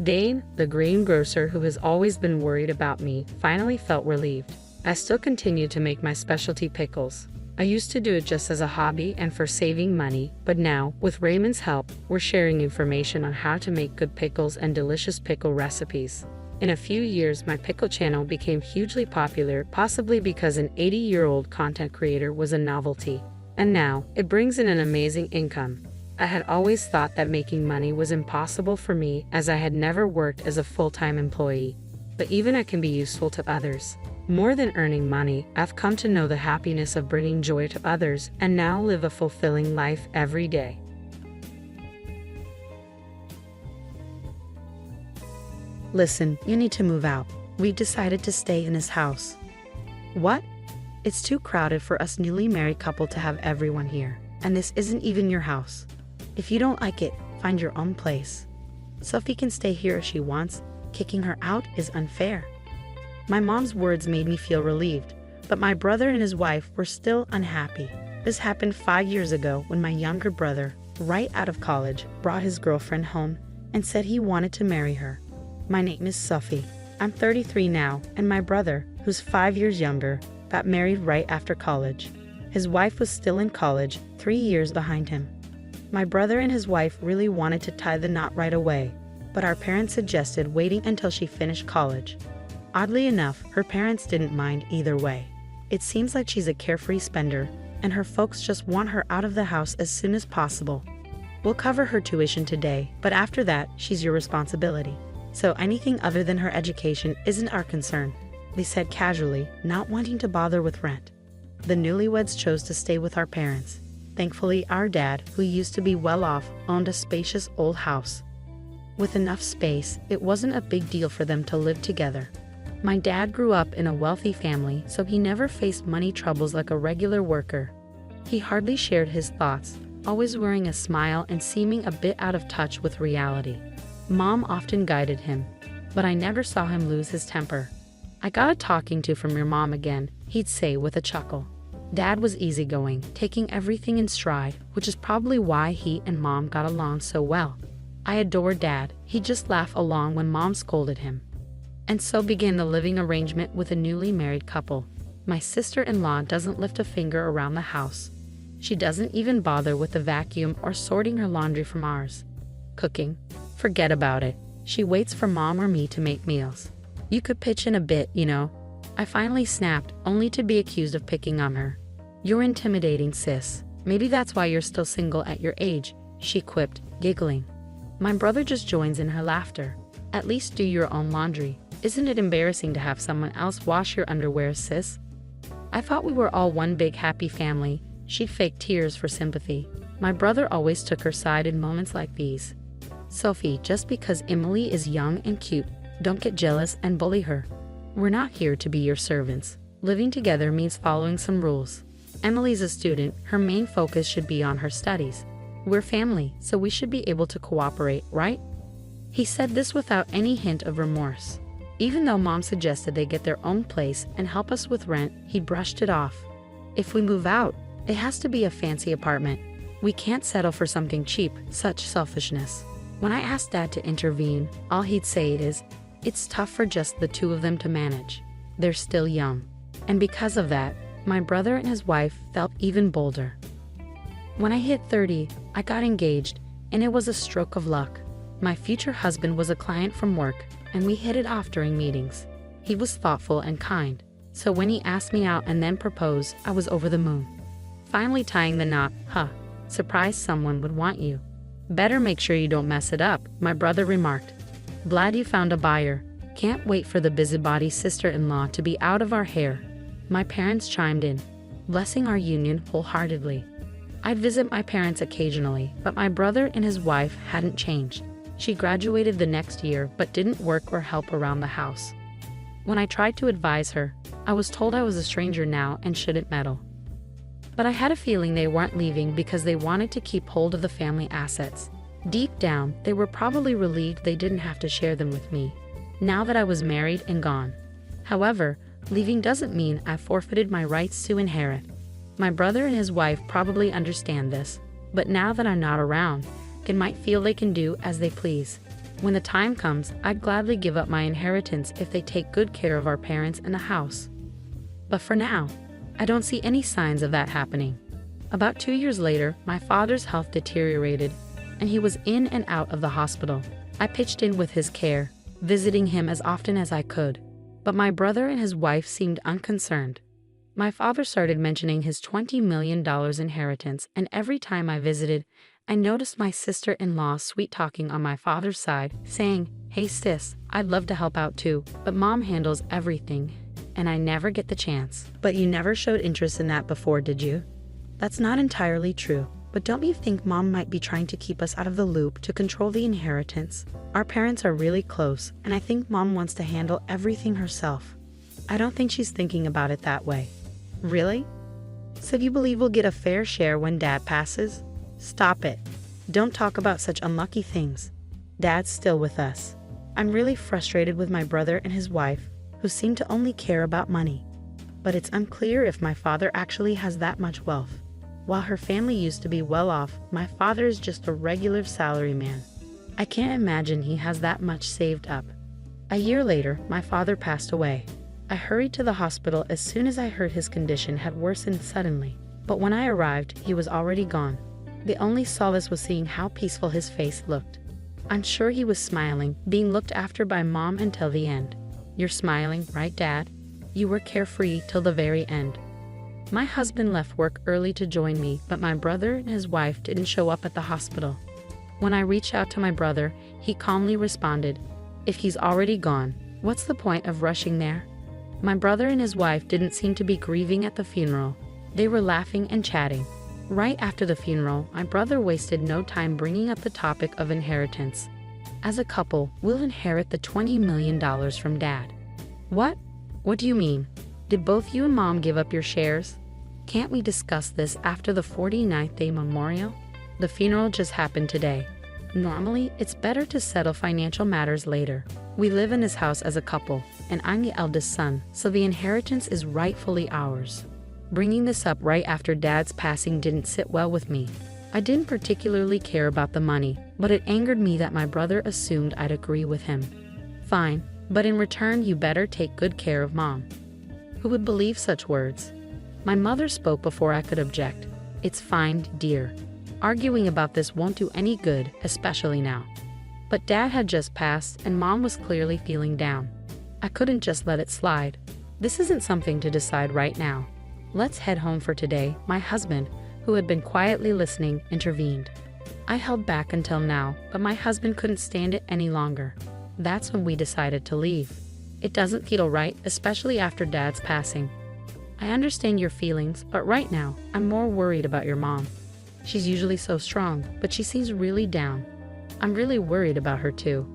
Dane, the greengrocer who has always been worried about me, finally felt relieved. I still continue to make my specialty pickles. I used to do it just as a hobby and for saving money, but now, with Raymond's help, we're sharing information on how to make good pickles and delicious pickle recipes. In a few years, my pickle channel became hugely popular, possibly because an 80-year-old content creator was a novelty. And now, it brings in an amazing income. I had always thought that making money was impossible for me, as I had never worked as a full-time employee. But even I can be useful to others. More than earning money, I've come to know the happiness of bringing joy to others and now live a fulfilling life every day. Listen, you need to move out. We've decided to stay in his house. What? It's too crowded for us newly married couple to have everyone here, and this isn't even your house. If you don't like it, find your own place. Sophie can stay here if she wants. Kicking her out is unfair. My mom's words made me feel relieved, but my brother and his wife were still unhappy. This happened 5 years ago when my younger brother, right out of college, brought his girlfriend home and said he wanted to marry her. My name is Sophie. I'm 33 now, and my brother, who's 5 years younger, got married right after college. His wife was still in college, 3 years behind him. My brother and his wife really wanted to tie the knot right away, but our parents suggested waiting until she finished college. Oddly enough, her parents didn't mind either way. It seems like she's a carefree spender, and her folks just want her out of the house as soon as possible. We'll cover her tuition today, but after that, she's your responsibility. So anything other than her education isn't our concern, we said casually, not wanting to bother with rent. The newlyweds chose to stay with our parents. Thankfully, our dad, who used to be well off, owned a spacious old house. With enough space, it wasn't a big deal for them to live together. My dad grew up in a wealthy family, so he never faced money troubles like a regular worker. He hardly shared his thoughts, always wearing a smile and seeming a bit out of touch with reality. Mom often guided him, but I never saw him lose his temper. "I got a talking to from your mom again," he'd say with a chuckle. Dad was easygoing, taking everything in stride, which is probably why he and Mom got along so well. I adored Dad. He'd just laugh along when Mom scolded him. And so began the living arrangement with a newly married couple. My sister-in-law doesn't lift a finger around the house. She doesn't even bother with the vacuum or sorting her laundry from ours. Cooking? Forget about it. She waits for Mom or me to make meals. "You could pitch in a bit, you know." I finally snapped, only to be accused of picking on her. "You're intimidating, sis. Maybe that's why you're still single at your age," she quipped, giggling. My brother just joins in her laughter. At least do your own laundry. Isn't it embarrassing to have someone else wash your underwear, sis? I thought we were all one big happy family. She'd fake tears for sympathy. My brother always took her side in moments like these. Sophie, just because Emily is young and cute, don't get jealous and bully her. We're not here to be your servants. Living together means following some rules. Emily's a student, her main focus should be on her studies. We're family, so we should be able to cooperate, right? He said this without any hint of remorse. Even though Mom suggested they get their own place and help us with rent, he brushed it off. If we move out, it has to be a fancy apartment. We can't settle for something cheap, such selfishness. When I asked Dad to intervene, all he'd say is, it's tough for just the two of them to manage. They're still young. And because of that, my brother and his wife felt even bolder. When I hit 30, I got engaged, and it was a stroke of luck. My future husband was a client from work, and we hit it off during meetings. He was thoughtful and kind, so when he asked me out and then proposed, I was over the moon. Finally tying the knot, surprised someone would want you. Better make sure you don't mess it up, my brother remarked. Glad you found a buyer. Can't wait for the busybody sister-in-law to be out of our hair. My parents chimed in, blessing our union wholeheartedly. I'd visit my parents occasionally, but my brother and his wife hadn't changed. She graduated the next year but didn't work or help around the house. When I tried to advise her, I was told I was a stranger now and shouldn't meddle. But I had a feeling they weren't leaving because they wanted to keep hold of the family assets. Deep down, they were probably relieved they didn't have to share them with me, now that I was married and gone. However, leaving doesn't mean I forfeited my rights to inherit. My brother and his wife probably understand this, but now that I'm not around, it might feel they can do as they please. When the time comes, I'd gladly give up my inheritance if they take good care of our parents and the house. But for now, I don't see any signs of that happening. About 2 years later, my father's health deteriorated, and he was in and out of the hospital. I pitched in with his care, visiting him as often as I could. But my brother and his wife seemed unconcerned. My father started mentioning his $20 million inheritance, and every time I visited, I noticed my sister-in-law sweet-talking on my father's side, saying, "Hey sis, I'd love to help out too, but Mom handles everything, and I never get the chance." But you never showed interest in that before, did you? That's not entirely true. But don't you think Mom might be trying to keep us out of the loop to control the inheritance? Our parents are really close, and I think Mom wants to handle everything herself. I don't think she's thinking about it that way. Really? So you believe we'll get a fair share when Dad passes? Stop it. Don't talk about such unlucky things. Dad's still with us. I'm really frustrated with my brother and his wife, who seem to only care about money. But it's unclear if my father actually has that much wealth. While her family used to be well off, my father is just a regular salaryman. I can't imagine he has that much saved up. A year later, my father passed away. I hurried to the hospital as soon as I heard his condition had worsened suddenly. But when I arrived, he was already gone. The only solace was seeing how peaceful his face looked. I'm sure he was smiling, being looked after by Mom until the end. You're smiling, right, Dad? You were carefree till the very end. My husband left work early to join me, but my brother and his wife didn't show up at the hospital. When I reached out to my brother, he calmly responded, "If he's already gone, what's the point of rushing there?" My brother and his wife didn't seem to be grieving at the funeral. They were laughing and chatting. Right after the funeral, my brother wasted no time bringing up the topic of inheritance. As a couple, we'll inherit the $20 million from Dad. What? What do you mean? Did both you and Mom give up your shares? Can't we discuss this after the 49th day memorial? The funeral just happened today. Normally, it's better to settle financial matters later. We live in this house as a couple, and I'm the eldest son, so the inheritance is rightfully ours. Bringing this up right after Dad's passing didn't sit well with me. I didn't particularly care about the money, but it angered me that my brother assumed I'd agree with him. Fine, but in return you better take good care of Mom. Who would believe such words? My mother spoke before I could object. It's fine, dear. Arguing about this won't do any good, especially now. But Dad had just passed, and Mom was clearly feeling down. I couldn't just let it slide. This isn't something to decide right now. Let's head home for today, my husband, who had been quietly listening, intervened. I held back until now, but my husband couldn't stand it any longer. That's when we decided to leave. It doesn't feel right, especially after Dad's passing. I understand your feelings, but right now, I'm more worried about your mom. She's usually so strong, but she seems really down. I'm really worried about her too.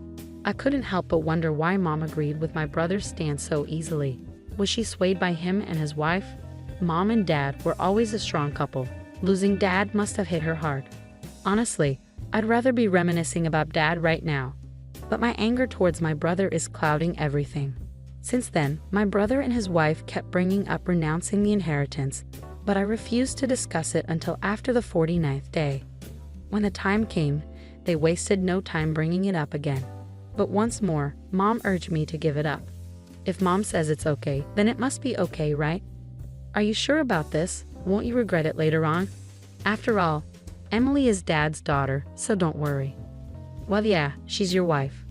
I couldn't help but wonder why Mom agreed with my brother's stance so easily. Was she swayed by him and his wife? Mom and Dad were always a strong couple. Losing Dad must have hit her hard. Honestly, I'd rather be reminiscing about Dad right now. But my anger towards my brother is clouding everything. Since then, my brother and his wife kept bringing up renouncing the inheritance, but I refused to discuss it until after the 49th day. When the time came, they wasted no time bringing it up again. But once more, Mom urged me to give it up. If Mom says it's okay, then it must be okay, right? Are you sure about this? Won't you regret it later on? After all, Emily is Dad's daughter, so don't worry. Well, yeah, she's your wife.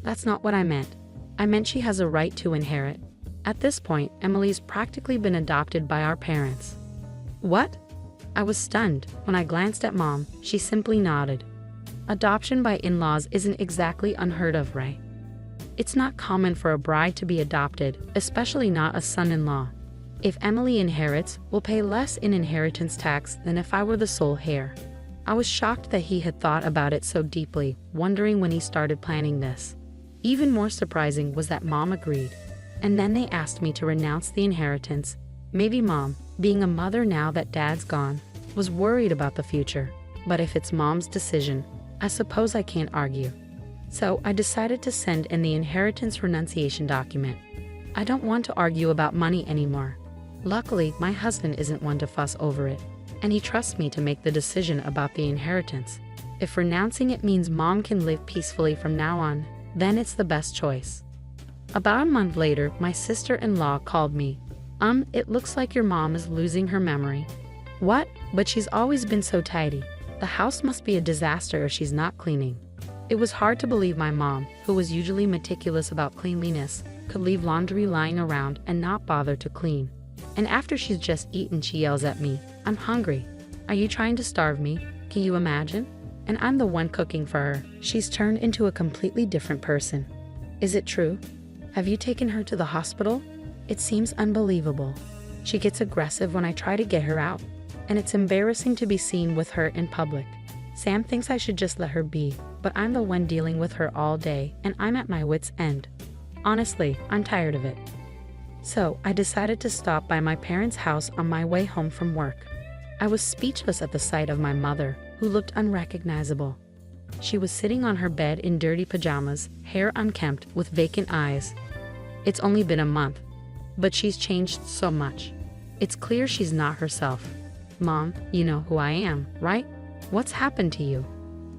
That's not what I meant. I meant she has a right to inherit. At this point, Emily's practically been adopted by our parents. What? I was stunned. When I glanced at Mom, she simply nodded. Adoption by in-laws isn't exactly unheard of, right? It's not common for a bride to be adopted, especially not a son-in-law. If Emily inherits, we'll pay less in inheritance tax than if I were the sole heir. I was shocked that he had thought about it so deeply, wondering when he started planning this. Even more surprising was that Mom agreed. And then they asked me to renounce the inheritance. Maybe Mom, being a mother now that Dad's gone, was worried about the future. But if it's Mom's decision, I suppose I can't argue. So I decided to send in the inheritance renunciation document. I don't want to argue about money anymore. Luckily, my husband isn't one to fuss over it, and he trusts me to make the decision about the inheritance. If renouncing it means Mom can live peacefully from now on, then it's the best choice. About a month later, my sister-in-law called me. It looks like your mom is losing her memory. What? But she's always been so tidy. The house must be a disaster if she's not cleaning. It was hard to believe my mom, who was usually meticulous about cleanliness, could leave laundry lying around and not bother to clean. And after she's just eaten, she yells at me, "I'm hungry. Are you trying to starve me? Can you imagine?" And I'm the one cooking for her. She's turned into a completely different person. Is it true? Have you taken her to the hospital? It seems unbelievable. She gets aggressive when I try to get her out, and it's embarrassing to be seen with her in public. Sam thinks I should just let her be, but I'm the one dealing with her all day, and I'm at my wit's end. Honestly, I'm tired of it. So I decided to stop by my parents' house on my way home from work. I was speechless at the sight of my mother, who looked unrecognizable. She was sitting on her bed in dirty pajamas, hair unkempt, with vacant eyes. It's only been a month, but she's changed so much. It's clear she's not herself. "Mom, you know who I am, right? What's happened to you?"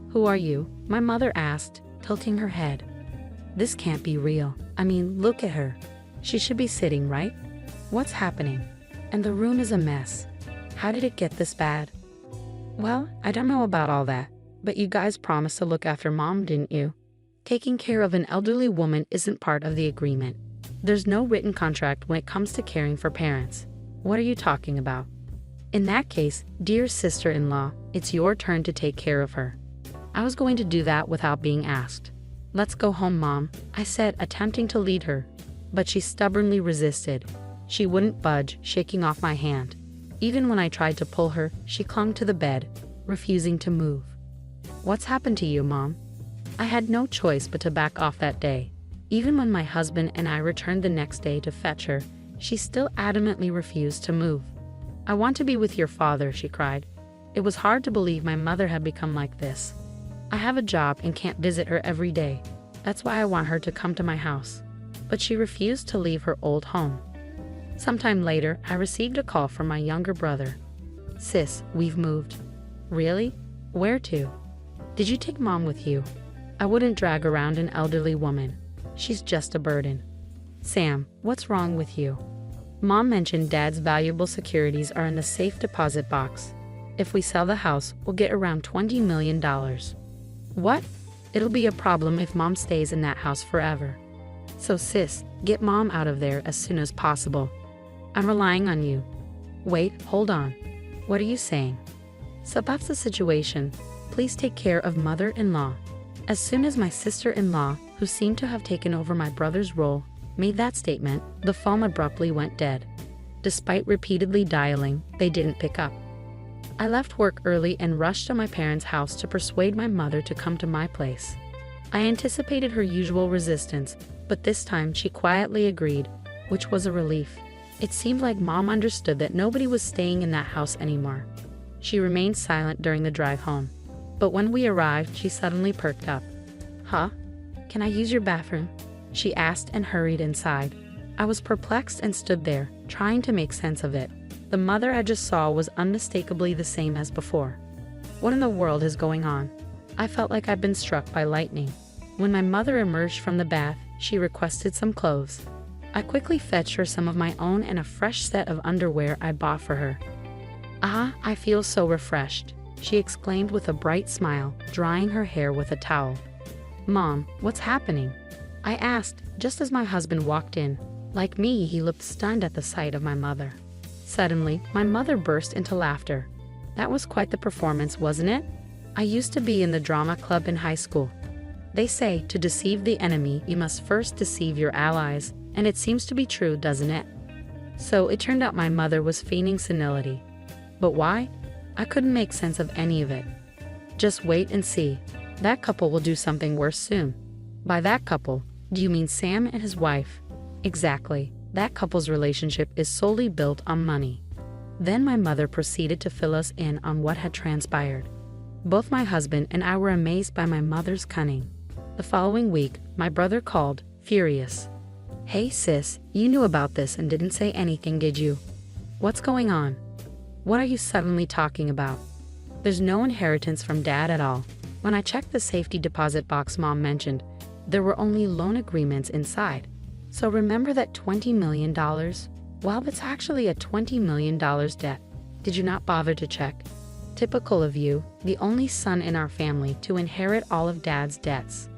"Who are you?" my mother asked, tilting her head. This can't be real. I mean, look at her. She should be sitting, right? What's happening? And the room is a mess. How did it get this bad? Well, I don't know about all that, but you guys promised to look after Mom, didn't you? Taking care of an elderly woman isn't part of the agreement. There's no written contract when it comes to caring for parents. What are you talking about? In that case, dear sister-in-law, it's your turn to take care of her. I was going to do that without being asked. "Let's go home, Mom," I said, attempting to lead her. But she stubbornly resisted. She wouldn't budge, shaking off my hand. Even when I tried to pull her, she clung to the bed, refusing to move. "What's happened to you, Mom?" I had no choice but to back off that day. Even when my husband and I returned the next day to fetch her, she still adamantly refused to move. "I want to be with your father," she cried. It was hard to believe my mother had become like this. "I have a job and can't visit her every day. That's why I want her to come to my house." But she refused to leave her old home. Sometime later, I received a call from my younger brother. "Sis, we've moved." "Really? Where to?" "Did you take Mom with you?" I wouldn't drag around an elderly woman. She's just a burden. "Sam, what's wrong with you?" "Mom mentioned Dad's valuable securities are in the safe deposit box. If we sell the house, we'll get around $20 million. "What? It'll be a problem if Mom stays in that house forever. So sis, get Mom out of there as soon as possible. I'm relying on you." "Wait, hold on. What are you saying?" "So that's the situation. Please take care of mother-in-law." As soon as my sister-in-law, who seemed to have taken over my brother's role, made that statement, the phone abruptly went dead. Despite repeatedly dialing, they didn't pick up. I left work early and rushed to my parents' house to persuade my mother to come to my place. I anticipated her usual resistance, but this time she quietly agreed, which was a relief. It seemed like Mom understood that nobody was staying in that house anymore. She remained silent during the drive home. But when we arrived, she suddenly perked up. "Huh? Can I use your bathroom?" she asked and hurried inside. I was perplexed and stood there, trying to make sense of it. The mother I just saw was unmistakably the same as before. What in the world is going on? I felt like I'd been struck by lightning. When my mother emerged from the bath, she requested some clothes. I quickly fetched her some of my own and a fresh set of underwear I bought for her. "Ah, I feel so refreshed," she exclaimed with a bright smile, drying her hair with a towel. "Mom, what's happening?" I asked, just as my husband walked in. Like me, he looked stunned at the sight of my mother. Suddenly, my mother burst into laughter. "That was quite the performance, wasn't it? I used to be in the drama club in high school. They say to deceive the enemy, you must first deceive your allies, and it seems to be true, doesn't it?" So it turned out my mother was feigning senility. But why? I couldn't make sense of any of it. "Just wait and see. That couple will do something worse soon." By that couple, do you mean Sam and his wife? Exactly. That couple's relationship is solely built on money. Then my mother proceeded to fill us in on what had transpired. Both my husband and I were amazed by my mother's cunning. The following week, my brother called, furious. "Hey sis, you knew about this and didn't say anything, did you? What's going on? What are you suddenly talking about? There's no inheritance from Dad at all. When I checked the safety deposit box Mom mentioned, there were only loan agreements inside. So remember that $20 million? Well, that's actually a $20 million debt. Did you not bother to check? Typical of you, the only son in our family to inherit all of Dad's debts."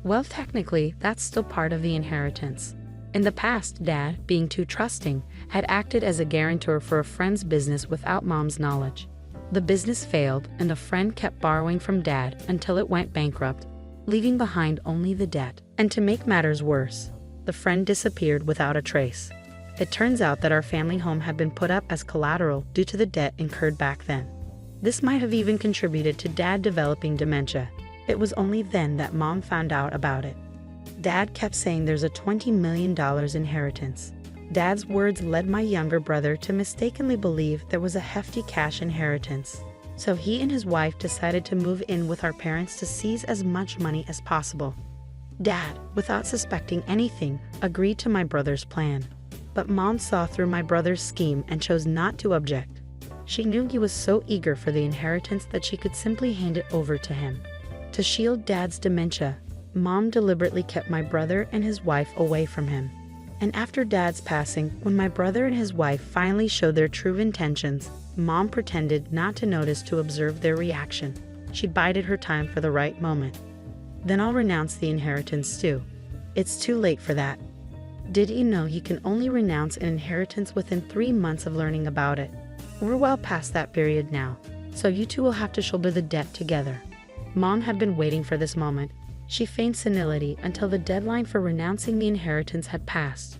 Well, technically, that's still part of the inheritance. In the past, Dad, being too trusting, had acted as a guarantor for a friend's business without Mom's knowledge. The business failed, and the friend kept borrowing from Dad until it went bankrupt, leaving behind only the debt. And to make matters worse, the friend disappeared without a trace. It turns out that our family home had been put up as collateral due to the debt incurred back then. This might have even contributed to Dad developing dementia. It was only then that Mom found out about it. Dad kept saying there's a $20 million inheritance. Dad's words led my younger brother to mistakenly believe there was a hefty cash inheritance. So he and his wife decided to move in with our parents to seize as much money as possible. Dad, without suspecting anything, agreed to my brother's plan. But Mom saw through my brother's scheme and chose not to object. She knew he was so eager for the inheritance that she could simply hand it over to him. To shield Dad's dementia, Mom deliberately kept my brother and his wife away from him. And after Dad's passing, when my brother and his wife finally showed their true intentions, Mom pretended not to notice to observe their reaction. She bided her time for the right moment. "Then I'll renounce the inheritance too." "It's too late for that. Did you know you can only renounce an inheritance within 3 months of learning about it? We're well past that period now, so you two will have to shoulder the debt together." Mom had been waiting for this moment. She feigned senility until the deadline for renouncing the inheritance had passed.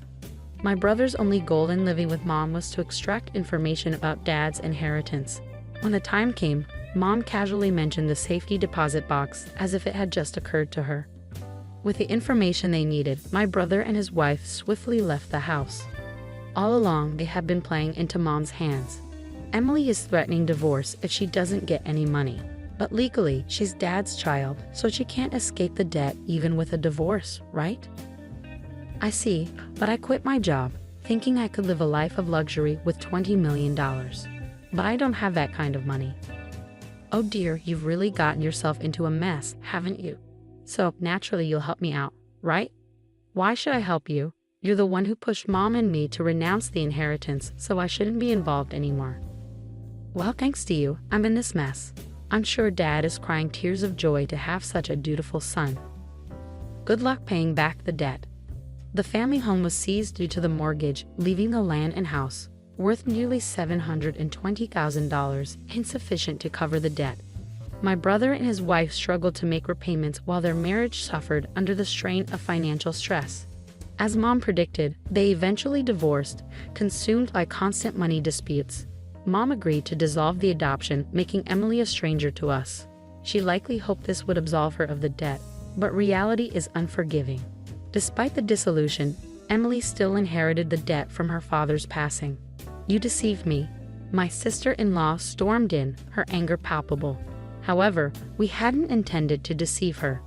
My brother's only goal in living with Mom was to extract information about Dad's inheritance. When the time came, Mom casually mentioned the safety deposit box as if it had just occurred to her. With the information they needed, my brother and his wife swiftly left the house. All along, they had been playing into Mom's hands. Emily is threatening divorce if she doesn't get any money. But legally, she's Dad's child, so she can't escape the debt even with a divorce, right? I see, but I quit my job, thinking I could live a life of luxury with $20 million. But I don't have that kind of money. Oh dear, you've really gotten yourself into a mess, haven't you? So, naturally you'll help me out, right? Why should I help you? You're the one who pushed Mom and me to renounce the inheritance, so I shouldn't be involved anymore. Well, thanks to you, I'm in this mess. I'm sure Dad is crying tears of joy to have such a dutiful son. Good luck paying back the debt. The family home was seized due to the mortgage, leaving the land and house, worth nearly $720,000, insufficient to cover the debt. My brother and his wife struggled to make repayments while their marriage suffered under the strain of financial stress. As Mom predicted, they eventually divorced, consumed by constant money disputes. Mom agreed to dissolve the adoption, making Emily a stranger to us. She likely hoped this would absolve her of the debt, but reality is unforgiving. Despite the dissolution, Emily still inherited the debt from her father's passing. "You deceived me," my sister-in-law stormed in, her anger palpable. However, we hadn't intended to deceive her.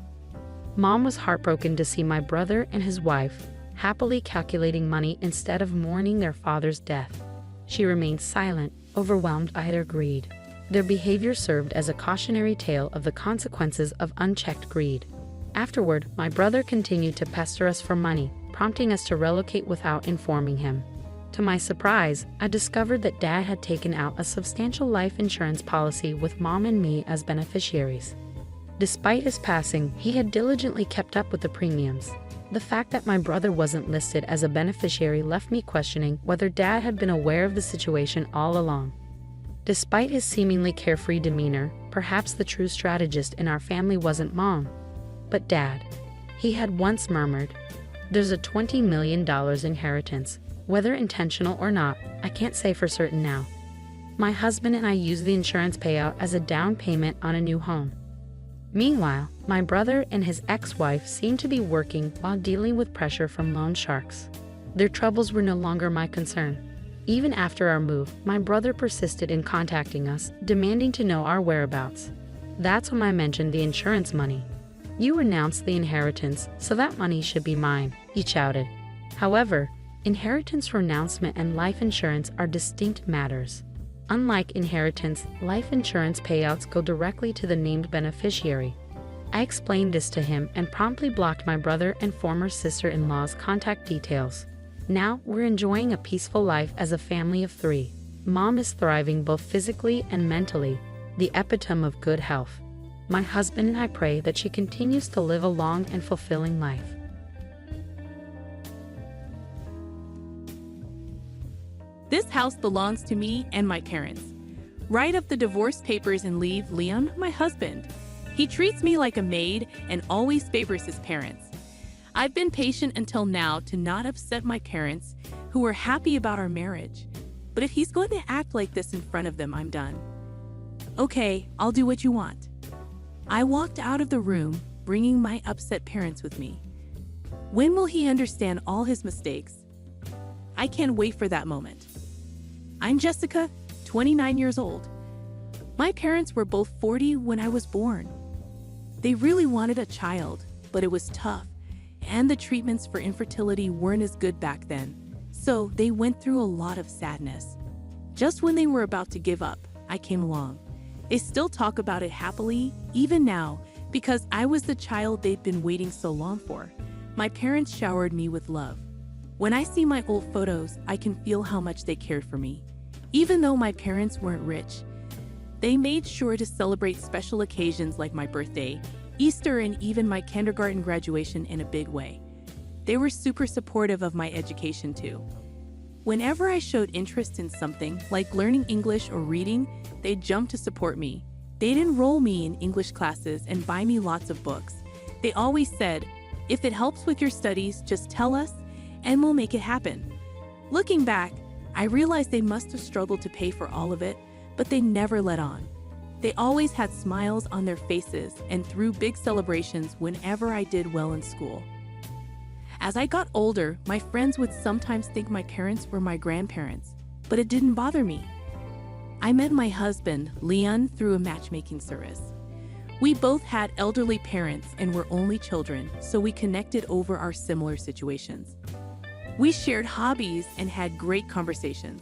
Mom was heartbroken to see my brother and his wife happily calculating money instead of mourning their father's death. She remained silent, overwhelmed by their greed. Their behavior served as a cautionary tale of the consequences of unchecked greed. Afterward, my brother continued to pester us for money, prompting us to relocate without informing him. To my surprise, I discovered that Dad had taken out a substantial life insurance policy with Mom and me as beneficiaries. Despite his passing, he had diligently kept up with the premiums. The fact that my brother wasn't listed as a beneficiary left me questioning whether Dad had been aware of the situation all along. Despite his seemingly carefree demeanor, perhaps the true strategist in our family wasn't Mom, but Dad. He had once murmured, "There's a $20 million inheritance. Whether intentional or not, I can't say for certain now." My husband and I used the insurance payout as a down payment on a new home. Meanwhile, my brother and his ex-wife seemed to be working while dealing with pressure from loan sharks. Their troubles were no longer my concern. Even after our move, my brother persisted in contacting us, demanding to know our whereabouts. That's when I mentioned the insurance money. "You renounced the inheritance, so that money should be mine," he shouted. However, inheritance renouncement and life insurance are distinct matters. Unlike inheritance, life insurance payouts go directly to the named beneficiary. I explained this to him and promptly blocked my brother and former sister-in-law's contact details. Now, we're enjoying a peaceful life as a family of 3. Mom is thriving both physically and mentally, the epitome of good health. My husband and I pray that she continues to live a long and fulfilling life. This house belongs to me and my parents. Write up the divorce papers and leave Leon, my husband. He treats me like a maid and always favors his parents. I've been patient until now to not upset my parents, who were happy about our marriage. But if he's going to act like this in front of them, I'm done. Okay, I'll do what you want. I walked out of the room, bringing my upset parents with me. When will he understand all his mistakes? I can't wait for that moment. I'm Jessica, 29 years old. My parents were both 40 when I was born. They really wanted a child, but it was tough, and the treatments for infertility weren't as good back then, so they went through a lot of sadness. Just when they were about to give up, I came along. They still talk about it happily, even now, because I was the child they'd been waiting so long for. My parents showered me with love. When I see my old photos, I can feel how much they cared for me. Even though my parents weren't rich, they made sure to celebrate special occasions like my birthday, Easter, and even my kindergarten graduation in a big way. They were super supportive of my education too. Whenever I showed interest in something, like learning English or reading, they'd jump to support me. They'd enroll me in English classes and buy me lots of books. They always said, "If it helps with your studies, just tell us, and we'll make it happen." Looking back, I realized they must have struggled to pay for all of it, but they never let on. They always had smiles on their faces and threw big celebrations whenever I did well in school. As I got older, my friends would sometimes think my parents were my grandparents, but it didn't bother me. I met my husband, Leon, through a matchmaking service. We both had elderly parents and were only children, so we connected over our similar situations. We shared hobbies and had great conversations.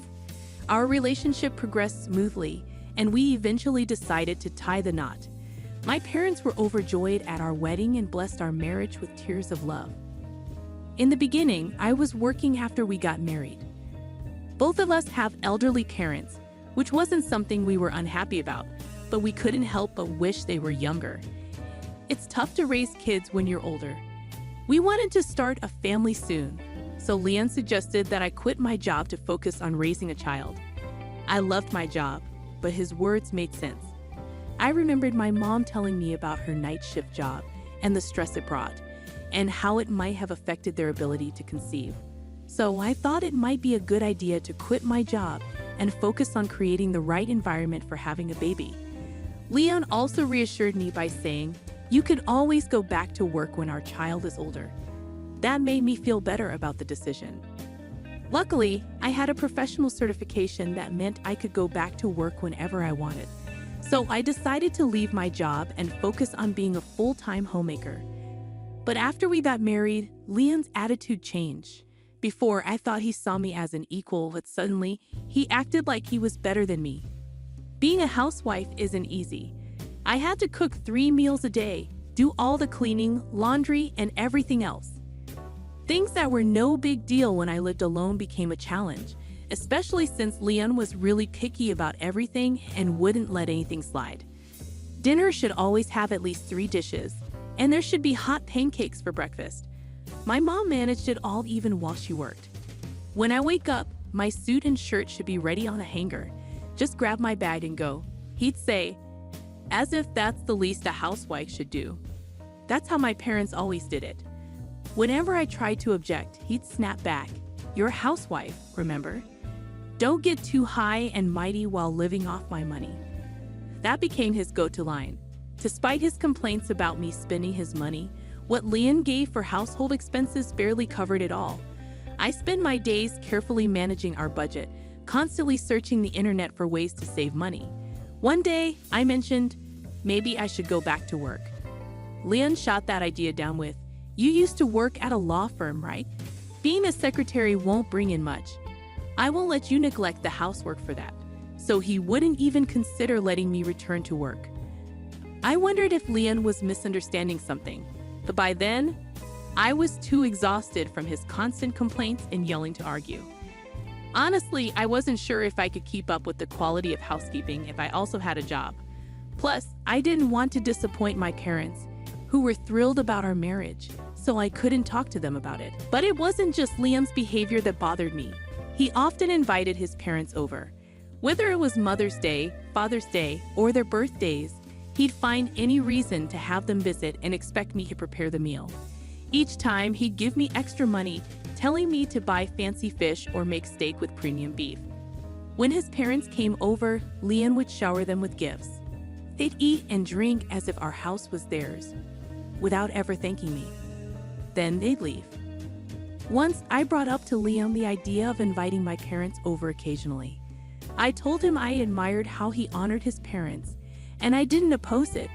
Our relationship progressed smoothly, and we eventually decided to tie the knot. My parents were overjoyed at our wedding and blessed our marriage with tears of love. In the beginning, I was working after we got married. Both of us have elderly parents, which wasn't something we were unhappy about, but we couldn't help but wish they were younger. It's tough to raise kids when you're older. We wanted to start a family soon, so Leon suggested that I quit my job to focus on raising a child. I loved my job, but his words made sense. I remembered my mom telling me about her night shift job and the stress it brought, and how it might have affected their ability to conceive. So I thought it might be a good idea to quit my job and focus on creating the right environment for having a baby. Leon also reassured me by saying, "You can always go back to work when our child is older." That made me feel better about the decision. Luckily, I had a professional certification that meant I could go back to work whenever I wanted. So I decided to leave my job and focus on being a full-time homemaker. But after we got married, Leon's attitude changed. Before, I thought he saw me as an equal, but suddenly, he acted like he was better than me. Being a housewife isn't easy. I had to cook 3 meals a day, do all the cleaning, laundry, and everything else. Things that were no big deal when I lived alone became a challenge, especially since Leon was really picky about everything and wouldn't let anything slide. Dinner should always have at least 3 dishes, and there should be hot pancakes for breakfast. My mom managed it all even while she worked. When I wake up, my suit and shirt should be ready on a hanger. Just grab my bag and go, he'd say, as if that's the least a housewife should do. That's how my parents always did it. Whenever I tried to object, he'd snap back, "You're a housewife, remember? Don't get too high and mighty while living off my money." That became his go-to line. Despite his complaints about me spending his money, what Leon gave for household expenses barely covered it all. I spent my days carefully managing our budget, constantly searching the internet for ways to save money. One day, I mentioned, maybe I should go back to work. Leon shot that idea down with, "You used to work at a law firm, right? Being a secretary won't bring in much. I won't let you neglect the housework for that." So he wouldn't even consider letting me return to work. I wondered if Leon was misunderstanding something, but by then, I was too exhausted from his constant complaints and yelling to argue. Honestly, I wasn't sure if I could keep up with the quality of housekeeping if I also had a job. Plus, I didn't want to disappoint my parents, who were thrilled about our marriage, so I couldn't talk to them about it. But it wasn't just Liam's behavior that bothered me. He often invited his parents over. Whether it was Mother's Day, Father's Day, or their birthdays, he'd find any reason to have them visit and expect me to prepare the meal. Each time, he'd give me extra money, telling me to buy fancy fish or make steak with premium beef. When his parents came over, Leon would shower them with gifts. They'd eat and drink as if our house was theirs, without ever thanking me. Then they'd leave. Once, I brought up to Leon the idea of inviting my parents over occasionally. I told him I admired how he honored his parents, and I didn't oppose it,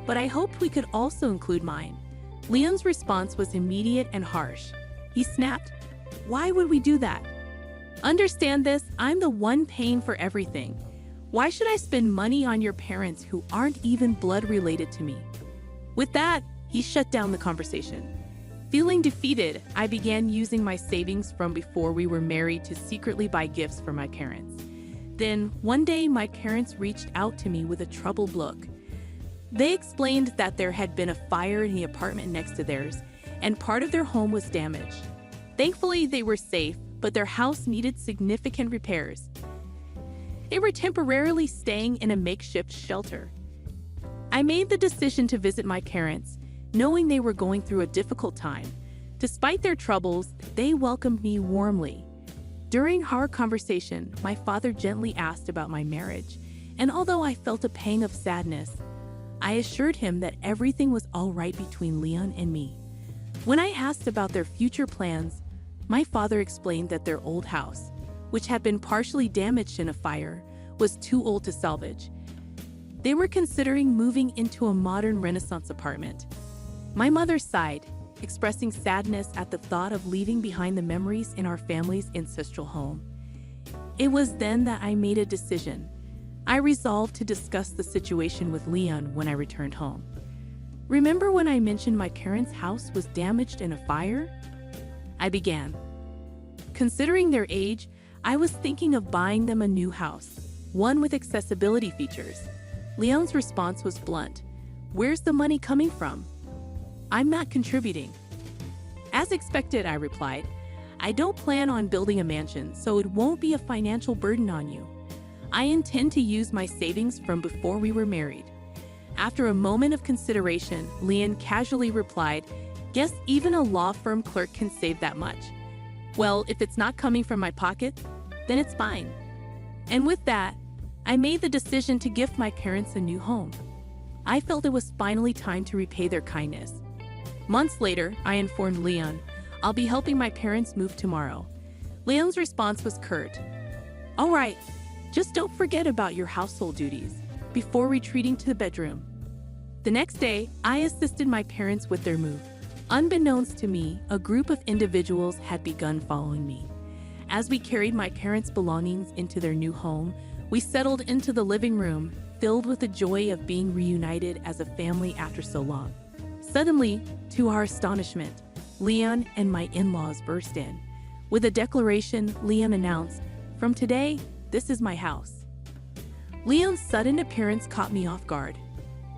but I hoped we could also include mine. Leon's response was immediate and harsh. He snapped, "Why would we do that? Understand this, I'm the one paying for everything. Why should I spend money on your parents who aren't even blood related to me?" With that, he shut down the conversation. Feeling defeated, I began using my savings from before we were married to secretly buy gifts for my parents. Then, one day, my parents reached out to me with a troubled look. They explained that there had been a fire in the apartment next to theirs, and part of their home was damaged. Thankfully, they were safe, but their house needed significant repairs. They were temporarily staying in a makeshift shelter. I made the decision to visit my parents, knowing they were going through a difficult time. Despite their troubles, they welcomed me warmly. During our conversation, my father gently asked about my marriage, and although I felt a pang of sadness, I assured him that everything was all right between Leon and me. When I asked about their future plans, my father explained that their old house, which had been partially damaged in a fire, was too old to salvage. They were considering moving into a modern Renaissance apartment. My mother sighed, expressing sadness at the thought of leaving behind the memories in our family's ancestral home. It was then that I made a decision. I resolved to discuss the situation with Leon when I returned home. "Remember when I mentioned my parents' house was damaged in a fire?" I began. Considering their age, I was thinking of buying them a new house, one with accessibility features. Leon's response was blunt. "Where's the money coming from? I'm not contributing." As expected, I replied, "I don't plan on building a mansion, so it won't be a financial burden on you. I intend to use my savings from before we were married. After a moment of consideration, Leon casually replied, "Guess even a law firm clerk can save that much. Well, if it's not coming from my pocket, then it's fine." And with that, I made the decision to gift my parents a new home. I felt it was finally time to repay their kindness. Months later, I informed Leon, "I'll be helping my parents move tomorrow." Leon's response was curt, "All right, just don't forget about your household duties," before retreating to the bedroom. The next day, I assisted my parents with their move. Unbeknownst to me, a group of individuals had begun following me. As we carried my parents' belongings into their new home, we settled into the living room, filled with the joy of being reunited as a family after so long. Suddenly, to our astonishment, Leon and my in-laws burst in. With a declaration, Leon announced, "From today, this is my house." Leon's sudden appearance caught me off guard.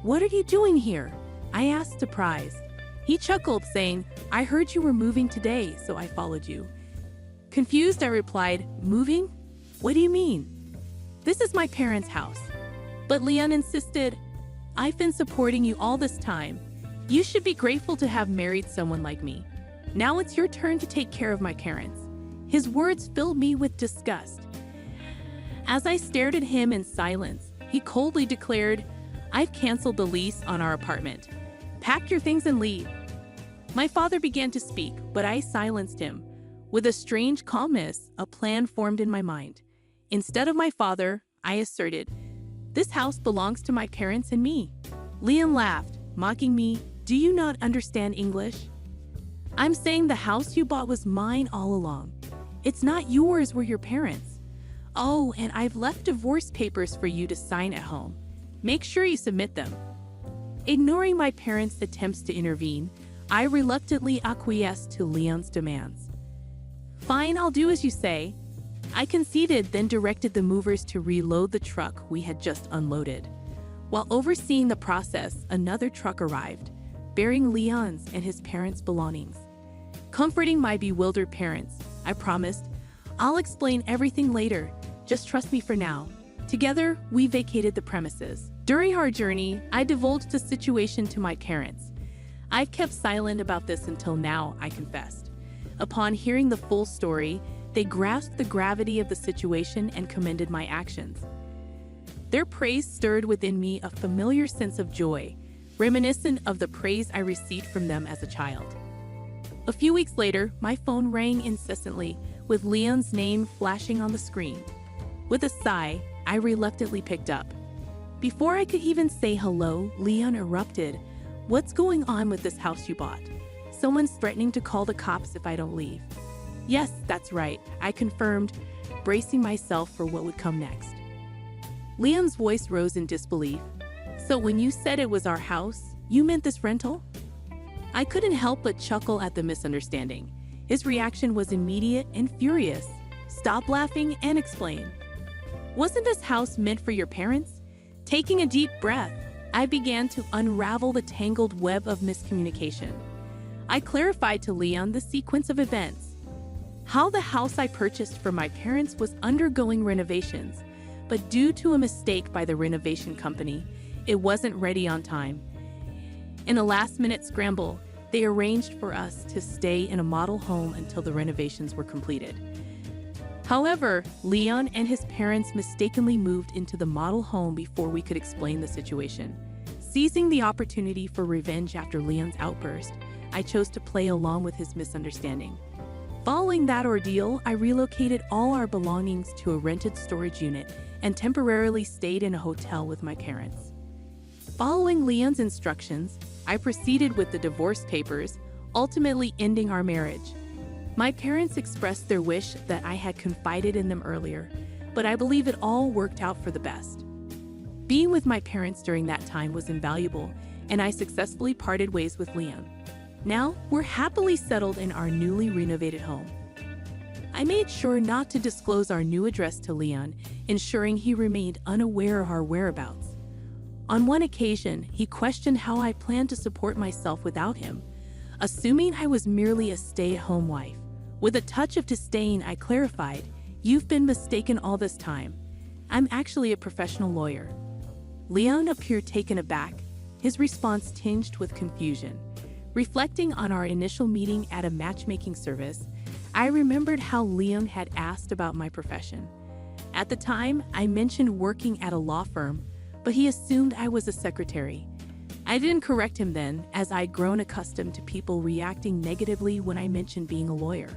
"What are you doing here?" I asked, surprised. He chuckled, saying, "I heard you were moving today, so I followed you." Confused, I replied, "Moving? What do you mean? This is my parents' house." But Leon insisted, "I've been supporting you all this time. You should be grateful to have married someone like me. Now it's your turn to take care of my parents." His words filled me with disgust. As I stared at him in silence, he coldly declared, "I've canceled the lease on our apartment. Pack your things and leave." My father began to speak, but I silenced him. With a strange calmness, a plan formed in my mind. Instead of my father, I asserted, "This house belongs to my parents and me." Leon laughed, mocking me, "Do you not understand English? I'm saying the house you bought was mine all along. It's not yours, we're your parents. Oh, and I've left divorce papers for you to sign at home. Make sure you submit them." Ignoring my parents' attempts to intervene, I reluctantly acquiesced to Leon's demands. "Fine, I'll do as you say." I conceded, then directed the movers to reload the truck we had just unloaded. While overseeing the process, another truck arrived, bearing Leon's and his parents' belongings. Comforting my bewildered parents, I promised, "I'll explain everything later. Just trust me for now." Together, we vacated the premises. During our journey, I divulged the situation to my parents. I've kept silent about this until now, I confessed. Upon hearing the full story, they grasped the gravity of the situation and commended my actions. Their praise stirred within me a familiar sense of joy, reminiscent of the praise I received from them as a child. A few weeks later, my phone rang incessantly, with Leon's name flashing on the screen. With a sigh, I reluctantly picked up. Before I could even say hello, Leon erupted, "What's going on with this house you bought? Someone's threatening to call the cops if I don't leave." "Yes, that's right," I confirmed, bracing myself for what would come next. Leon's voice rose in disbelief. "So when you said it was our house, you meant this rental?" I couldn't help but chuckle at the misunderstanding. His reaction was immediate and furious. "Stop laughing and explain. Wasn't this house meant for your parents?" Taking a deep breath, I began to unravel the tangled web of miscommunication. I clarified to Leon the sequence of events. How the house I purchased for my parents was undergoing renovations, but due to a mistake by the renovation company, it wasn't ready on time. In a last-minute scramble, they arranged for us to stay in a model home until the renovations were completed. However, Leon and his parents mistakenly moved into the model home before we could explain the situation. Seizing the opportunity for revenge after Leon's outburst, I chose to play along with his misunderstanding. Following that ordeal, I relocated all our belongings to a rented storage unit and temporarily stayed in a hotel with my parents. Following Leon's instructions, I proceeded with the divorce papers, ultimately ending our marriage. My parents expressed their wish that I had confided in them earlier, but I believe it all worked out for the best. Being with my parents during that time was invaluable, and I successfully parted ways with Leon. Now, we're happily settled in our newly renovated home. I made sure not to disclose our new address to Leon, ensuring he remained unaware of our whereabouts. On one occasion, he questioned how I planned to support myself without him, assuming I was merely a stay-at-home wife. With a touch of disdain, I clarified, "You've been mistaken all this time. I'm actually a professional lawyer." Leon appeared taken aback, his response tinged with confusion. Reflecting on our initial meeting at a matchmaking service, I remembered how Leon had asked about my profession. At the time, I mentioned working at a law firm, but he assumed I was a secretary. I didn't correct him then, as I'd grown accustomed to people reacting negatively when I mentioned being a lawyer.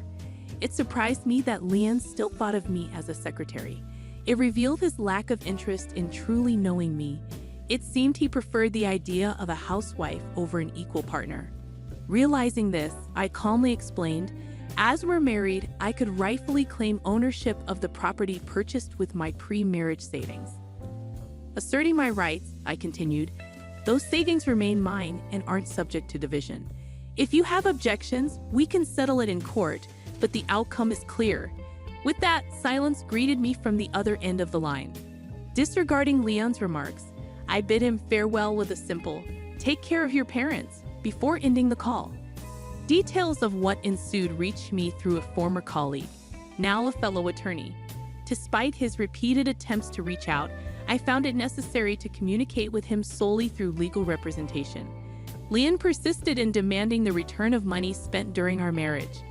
It surprised me that Leon still thought of me as a secretary. It revealed his lack of interest in truly knowing me. It seemed he preferred the idea of a housewife over an equal partner. Realizing this, I calmly explained, as we're married, I could rightfully claim ownership of the property purchased with my pre-marriage savings. Asserting my rights, I continued, those savings remain mine and aren't subject to division. If you have objections, we can settle it in court, but the outcome is clear. With that, silence greeted me from the other end of the line. Disregarding Leon's remarks, I bid him farewell with a simple, "Take care of your parents," before ending the call. Details of what ensued reached me through a former colleague, now a fellow attorney. Despite his repeated attempts to reach out, I found it necessary to communicate with him solely through legal representation. Leon persisted in demanding the return of money spent during our marriage.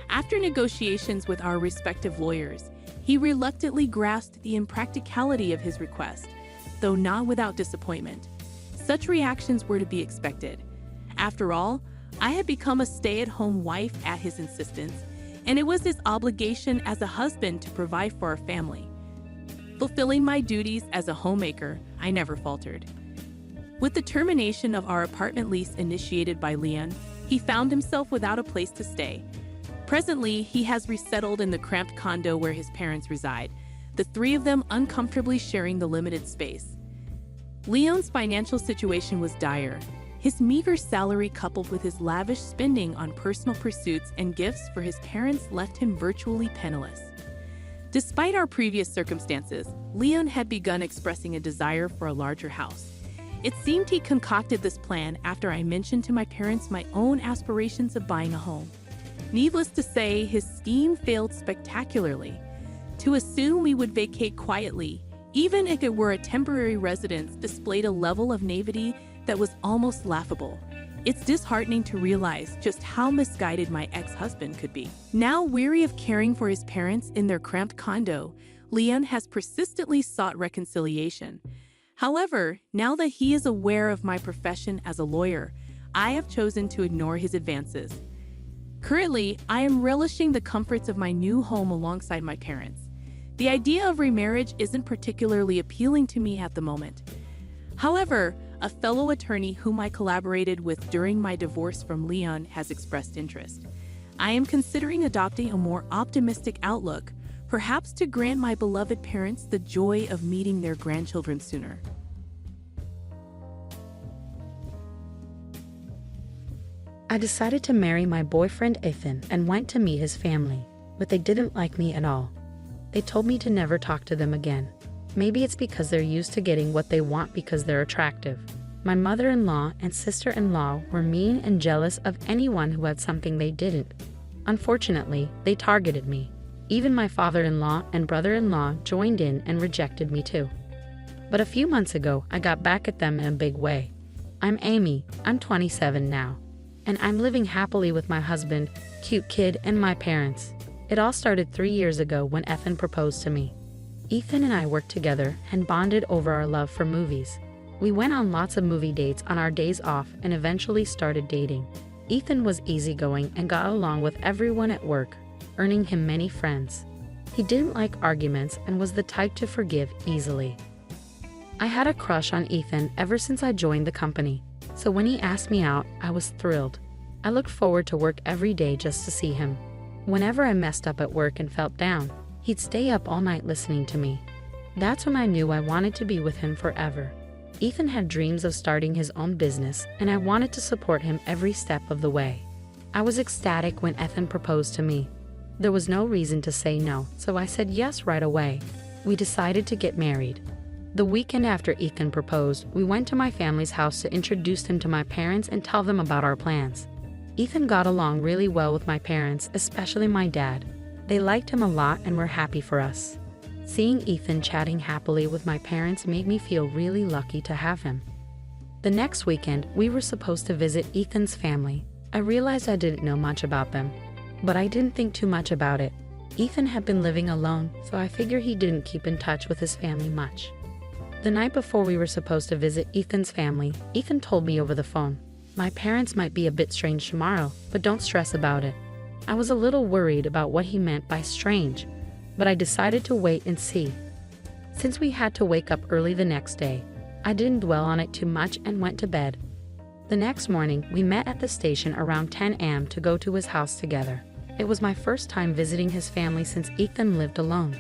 After negotiations with our respective lawyers, he reluctantly grasped the impracticality of his request, though not without disappointment. Such reactions were to be expected. After all, I had become a stay-at-home wife at his insistence, and it was his obligation as a husband to provide for our family. Fulfilling my duties as a homemaker, I never faltered. With the termination of our apartment lease initiated by Leon, he found himself without a place to stay. Presently, he has resettled in the cramped condo where his parents reside, the three of them uncomfortably sharing the limited space. Leon's financial situation was dire. His meager salary coupled with his lavish spending on personal pursuits and gifts for his parents left him virtually penniless. Despite our previous circumstances, Leon had begun expressing a desire for a larger house. It seemed he concocted this plan after I mentioned to my parents my own aspirations of buying a home. Needless to say, his scheme failed spectacularly. To assume we would vacate quietly, even if it were a temporary residence, displayed a level of naivety that was almost laughable. It's disheartening to realize just how misguided my ex-husband could be. Now weary of caring for his parents in their cramped condo, Leon has persistently sought reconciliation. However, now that he is aware of my profession as a lawyer, I have chosen to ignore his advances. Currently, I am relishing the comforts of my new home alongside my parents. The idea of remarriage isn't particularly appealing to me at the moment. However, a fellow attorney whom I collaborated with during my divorce from Leon has expressed interest. I am considering adopting a more optimistic outlook, perhaps to grant my beloved parents the joy of meeting their grandchildren sooner. I decided to marry my boyfriend Ethan and went to meet his family, but they didn't like me at all. They told me to never talk to them again. Maybe it's because they're used to getting what they want because they're attractive. My mother-in-law and sister-in-law were mean and jealous of anyone who had something they didn't. Unfortunately, they targeted me. Even my father-in-law and brother-in-law joined in and rejected me too. But a few months ago, I got back at them in a big way. I'm Amy, I'm 27 now, and I'm living happily with my husband, cute kid, and my parents. It all started 3 years ago when Ethan proposed to me. Ethan and I worked together and bonded over our love for movies. We went on lots of movie dates on our days off and eventually started dating. Ethan was easygoing and got along with everyone at work, earning him many friends. He didn't like arguments and was the type to forgive easily. I had a crush on Ethan ever since I joined the company, so when he asked me out, I was thrilled. I looked forward to work every day just to see him. Whenever I messed up at work and felt down, he'd stay up all night listening to me. That's when I knew I wanted to be with him forever. Ethan had dreams of starting his own business, and I wanted to support him every step of the way. I was ecstatic when Ethan proposed to me. There was no reason to say no, so I said yes right away. We decided to get married. The weekend after Ethan proposed, we went to my family's house to introduce him to my parents and tell them about our plans. Ethan got along really well with my parents, especially my dad. They liked him a lot and were happy for us. Seeing Ethan chatting happily with my parents made me feel really lucky to have him. The next weekend, we were supposed to visit Ethan's family. I realized I didn't know much about them, but I didn't think too much about it. Ethan had been living alone, so I figured he didn't keep in touch with his family much. The night before we were supposed to visit Ethan's family, Ethan told me over the phone, "My parents might be a bit strange tomorrow, but don't stress about it." I was a little worried about what he meant by strange, but I decided to wait and see. Since we had to wake up early the next day, I didn't dwell on it too much and went to bed. The next morning, we met at the station around 10 a.m. to go to his house together. It was my first time visiting his family since Ethan lived alone.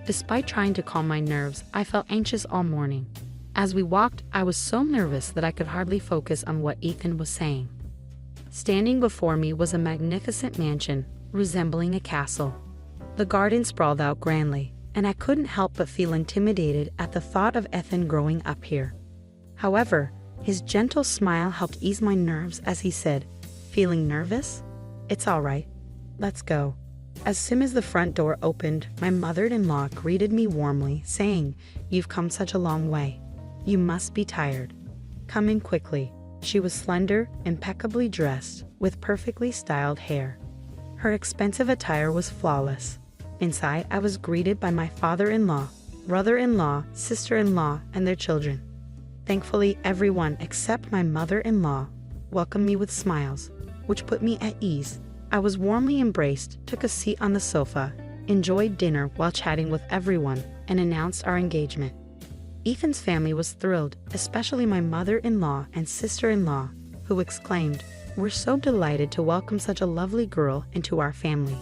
Despite trying to calm my nerves, I felt anxious all morning. As we walked, I was so nervous that I could hardly focus on what Ethan was saying. Standing before me was a magnificent mansion, resembling a castle. The garden sprawled out grandly, and I couldn't help but feel intimidated at the thought of Ethan growing up here. However, his gentle smile helped ease my nerves as he said, "Feeling nervous? It's all right. Let's go." As soon as the front door opened, my mother-in-law greeted me warmly, saying, "You've come such a long way. You must be tired. Come in quickly." She was slender, impeccably dressed, with perfectly styled hair. Her expensive attire was flawless. Inside, I was greeted by my father-in-law, brother-in-law, sister-in-law, and their children. Thankfully, everyone except my mother-in-law welcomed me with smiles, which put me at ease. I was warmly embraced, took a seat on the sofa, enjoyed dinner while chatting with everyone, and announced our engagement. Ethan's family was thrilled, especially my mother-in-law and sister-in-law, who exclaimed, "We're so delighted to welcome such a lovely girl into our family."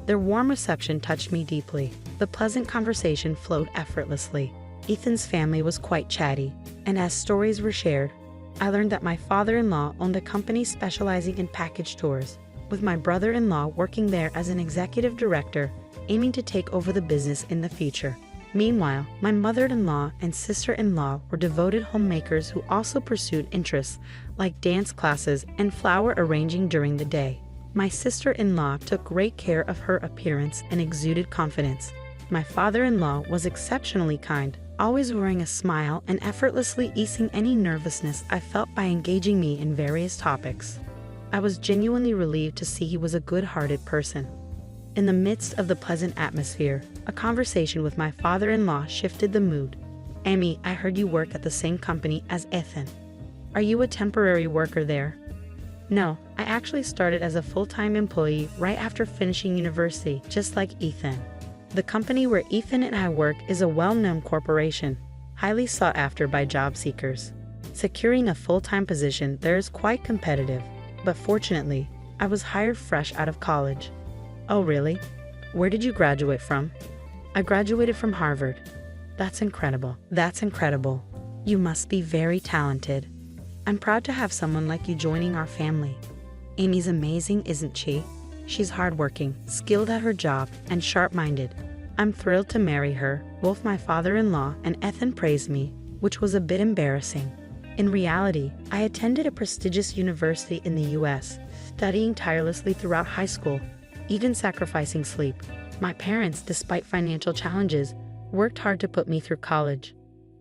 Their warm reception touched me deeply. The pleasant conversation flowed effortlessly. Ethan's family was quite chatty, and as stories were shared, I learned that my father-in-law owned a company specializing in package tours, with my brother-in-law working there as an executive director, aiming to take over the business in the future. Meanwhile, my mother-in-law and sister-in-law were devoted homemakers who also pursued interests like dance classes and flower arranging during the day. My sister-in-law took great care of her appearance and exuded confidence. My father-in-law was exceptionally kind, always wearing a smile and effortlessly easing any nervousness I felt by engaging me in various topics. I was genuinely relieved to see he was a good-hearted person. In the midst of the pleasant atmosphere, a conversation with my father-in-law shifted the mood. "Amy, I heard you work at the same company as Ethan. Are you a temporary worker there?" "No, I actually started as a full-time employee right after finishing university, just like Ethan. The company where Ethan and I work is a well-known corporation, highly sought after by job seekers. Securing a full-time position there is quite competitive, but fortunately, I was hired fresh out of college." "Oh really? Where did you graduate from?" "I graduated from Harvard." That's incredible. That's incredible. You must be very talented. I'm proud to have someone like you joining our family. Amy's amazing, isn't she? She's hardworking, skilled at her job, and sharp-minded. I'm thrilled to marry her." Both my father-in-law and Ethan praised me, which was a bit embarrassing. In reality, I attended a prestigious university in the US, studying tirelessly throughout high school, even sacrificing sleep. My parents, despite financial challenges, worked hard to put me through college.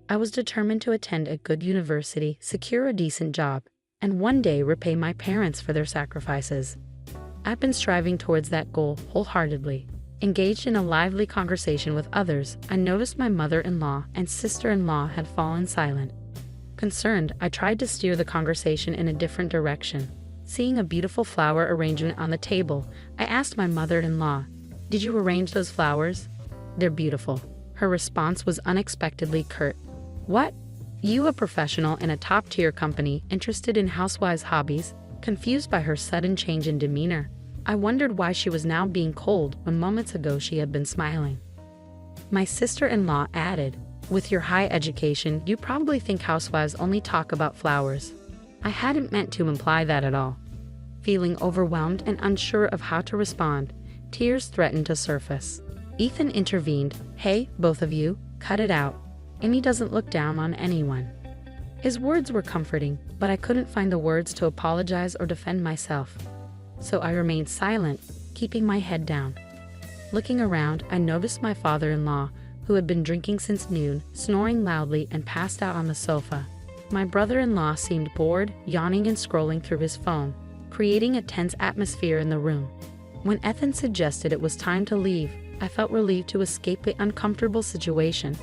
I was determined to attend a good university, secure a decent job, and one day repay my parents for their sacrifices. I've been striving towards that goal wholeheartedly. Engaged in a lively conversation with others, I noticed my mother-in-law and sister-in-law had fallen silent. Concerned, I tried to steer the conversation in a different direction. Seeing a beautiful flower arrangement on the table, I asked my mother-in-law, "Did you arrange those flowers?" "They're beautiful." Her response was unexpectedly curt. "What? You, a professional in a top-tier company, interested in housewives' hobbies?" Confused by her sudden change in demeanor, I wondered why she was now being cold when moments ago she had been smiling. My sister-in-law added, "With your high education, you probably think housewives only talk about flowers." I hadn't meant to imply that at all. Feeling overwhelmed and unsure of how to respond, tears threatened to surface. Ethan intervened. "Hey, both of you, cut it out. Amy doesn't look down on anyone." His words were comforting, but I couldn't find the words to apologize or defend myself. So I remained silent, keeping my head down. Looking around, I noticed my father-in-law, who had been drinking since noon, snoring loudly and passed out on the sofa. My brother-in-law seemed bored, yawning and scrolling through his phone, creating a tense atmosphere in the room. When Ethan suggested it was time to leave, I felt relieved to escape the uncomfortable situation.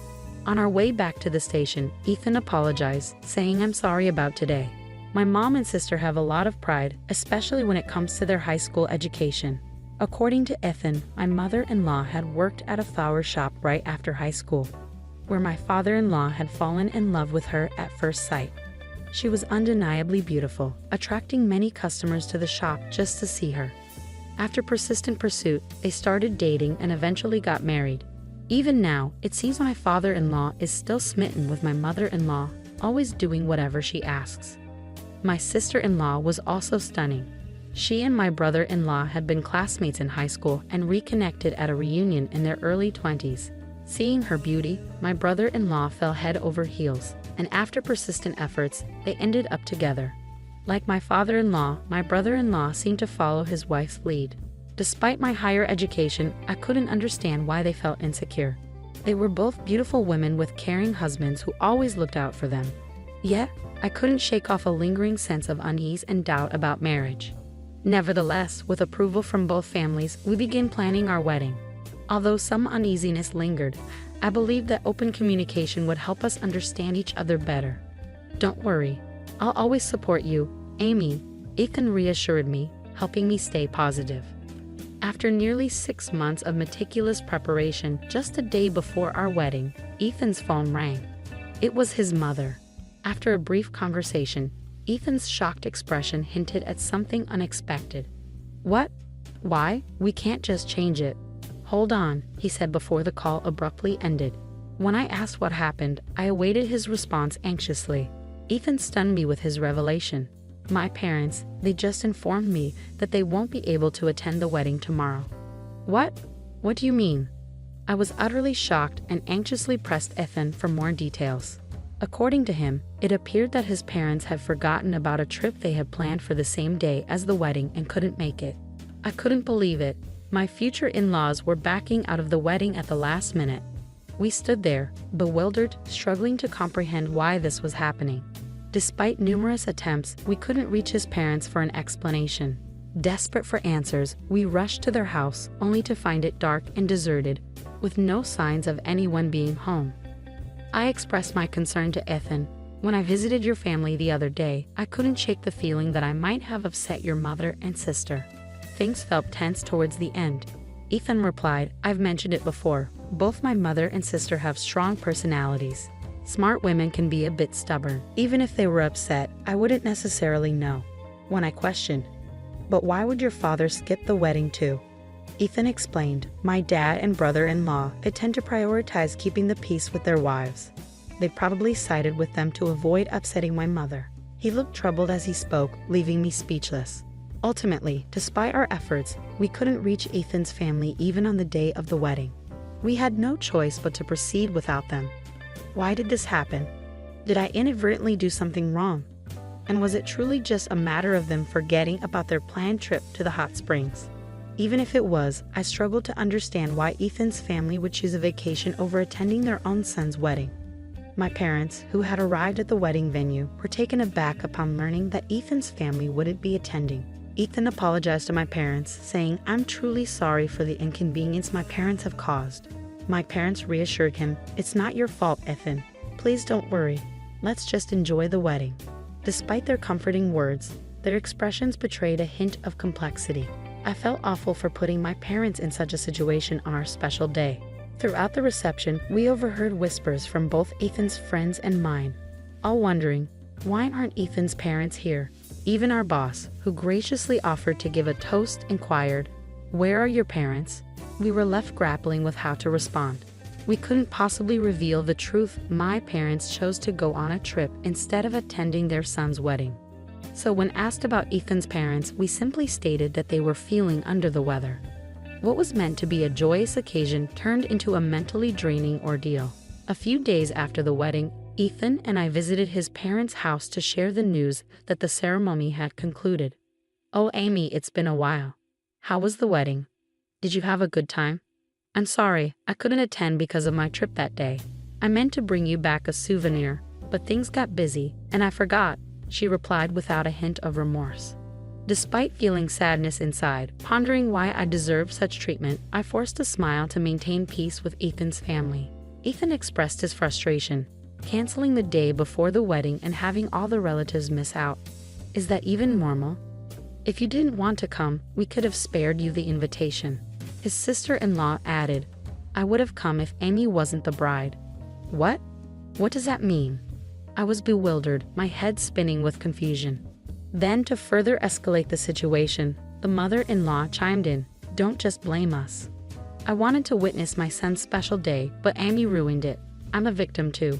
On our way back to the station, Ethan apologized, saying, "I'm sorry about today. My mom and sister have a lot of pride, especially when it comes to their high school education." According to Ethan, my mother-in-law had worked at a flower shop right after high school, where my father-in-law had fallen in love with her at first sight. She was undeniably beautiful, attracting many customers to the shop just to see her. After persistent pursuit, they started dating and eventually got married. Even now, it seems my father-in-law is still smitten with my mother-in-law, always doing whatever she asks. My sister-in-law was also stunning. She and my brother-in-law had been classmates in high school and reconnected at a reunion in their early 20s. Seeing her beauty, my brother-in-law fell head over heels, and after persistent efforts, they ended up together. Like my father-in-law, my brother-in-law seemed to follow his wife's lead. Despite my higher education, I couldn't understand why they felt insecure. They were both beautiful women with caring husbands who always looked out for them. Yet, I couldn't shake off a lingering sense of unease and doubt about marriage. Nevertheless, with approval from both families, we began planning our wedding. Although some uneasiness lingered, I believed that open communication would help us understand each other better. "Don't worry, I'll always support you, Amy," Ethan reassured me, helping me stay positive. After nearly 6 months of meticulous preparation, just a day before our wedding, Ethan's phone rang. It was his mother. After a brief conversation, Ethan's shocked expression hinted at something unexpected. "What? Why? We can't just change it." "Hold on," he said before the call abruptly ended. When I asked what happened, I awaited his response anxiously. Ethan stunned me with his revelation. "My parents, they just informed me that they won't be able to attend the wedding tomorrow." "What? What do you mean?" I was utterly shocked and anxiously pressed Ethan for more details. According to him, it appeared that his parents had forgotten about a trip they had planned for the same day as the wedding and couldn't make it. I couldn't believe it. My future in-laws were backing out of the wedding at the last minute. We stood there, bewildered, struggling to comprehend why this was happening. Despite numerous attempts, we couldn't reach his parents for an explanation. Desperate for answers, we rushed to their house, only to find it dark and deserted, with no signs of anyone being home. I expressed my concern to Ethan. "When I visited your family the other day, I couldn't shake the feeling that I might have upset your mother and sister." Things felt tense towards the end. Ethan replied, "I've mentioned it before. Both my mother and sister have strong personalities. Smart women can be a bit stubborn. Even if they were upset, I wouldn't necessarily know." When I questioned, "But why would your father skip the wedding too?" Ethan explained, "My dad and brother-in-law, they tend to prioritize keeping the peace with their wives. They probably sided with them to avoid upsetting my mother." He looked troubled as he spoke, leaving me speechless. Ultimately, despite our efforts, we couldn't reach Ethan's family even on the day of the wedding. We had no choice but to proceed without them. Why did this happen? Did I inadvertently do something wrong? And was it truly just a matter of them forgetting about their planned trip to the hot springs? Even if it was, I struggled to understand why Ethan's family would choose a vacation over attending their own son's wedding. My parents, who had arrived at the wedding venue, were taken aback upon learning that Ethan's family wouldn't be attending. Ethan apologized to my parents, saying, "I'm truly sorry for the inconvenience my parents have caused." My parents reassured him, "It's not your fault, Ethan. Please don't worry. Let's just enjoy the wedding." Despite their comforting words, their expressions betrayed a hint of complexity. I felt awful for putting my parents in such a situation on our special day. Throughout the reception, we overheard whispers from both Ethan's friends and mine, all wondering, why aren't Ethan's parents here? Even our boss, who graciously offered to give a toast, inquired, "Where are your parents?" We were left grappling with how to respond. We couldn't possibly reveal the truth. My parents chose to go on a trip instead of attending their son's wedding. So when asked about Ethan's parents, we simply stated that they were feeling under the weather. What was meant to be a joyous occasion turned into a mentally draining ordeal. A few days after the wedding, Ethan and I visited his parents' house to share the news that the ceremony had concluded. "Oh, Amy, it's been a while. How was the wedding? Did you have a good time?" "I'm sorry, I couldn't attend because of my trip that day. I meant to bring you back a souvenir, but things got busy, And I forgot, she replied without a hint of remorse. Despite feeling sadness inside, pondering why I deserved such treatment, I forced a smile to maintain peace with Ethan's family. Ethan expressed his frustration, canceling the day before the wedding and having all the relatives miss out. Is that even normal? If you didn't want to come, we could have spared you the invitation. His sister-in-law added, I would have come if Amy wasn't the bride. What? What does that mean? I was bewildered, my head spinning with confusion. Then, to further escalate the situation, the mother-in-law chimed in, Don't just blame us. I wanted to witness my son's special day, but Amy ruined it. I'm a victim too.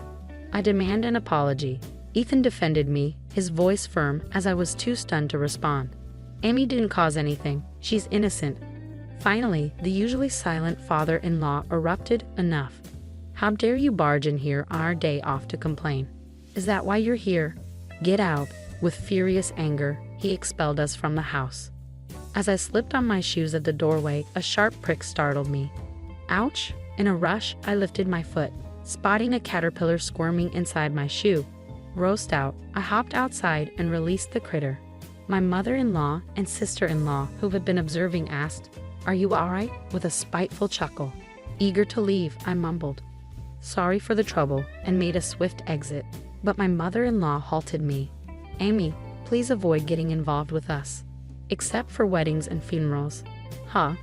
I demand an apology. Ethan defended me, his voice firm, as I was too stunned to respond. Amy didn't cause anything. She's innocent. Finally, the usually silent father-in-law erupted, Enough. How dare you barge in here on our day off to complain? Is that why you're here? Get out. With furious anger, he expelled us from the house. As I slipped on my shoes at the doorway, a sharp prick startled me. Ouch! In a rush, I lifted my foot, spotting a caterpillar squirming inside my shoe. Roast out, I hopped outside and released the critter. My mother-in-law and sister-in-law, who had been observing, asked, Are you alright? With a spiteful chuckle. Eager to leave, I mumbled, Sorry for the trouble, and made a swift exit. But my mother-in-law halted me. Amy, please avoid getting involved with us. Except for weddings and funerals. Huh?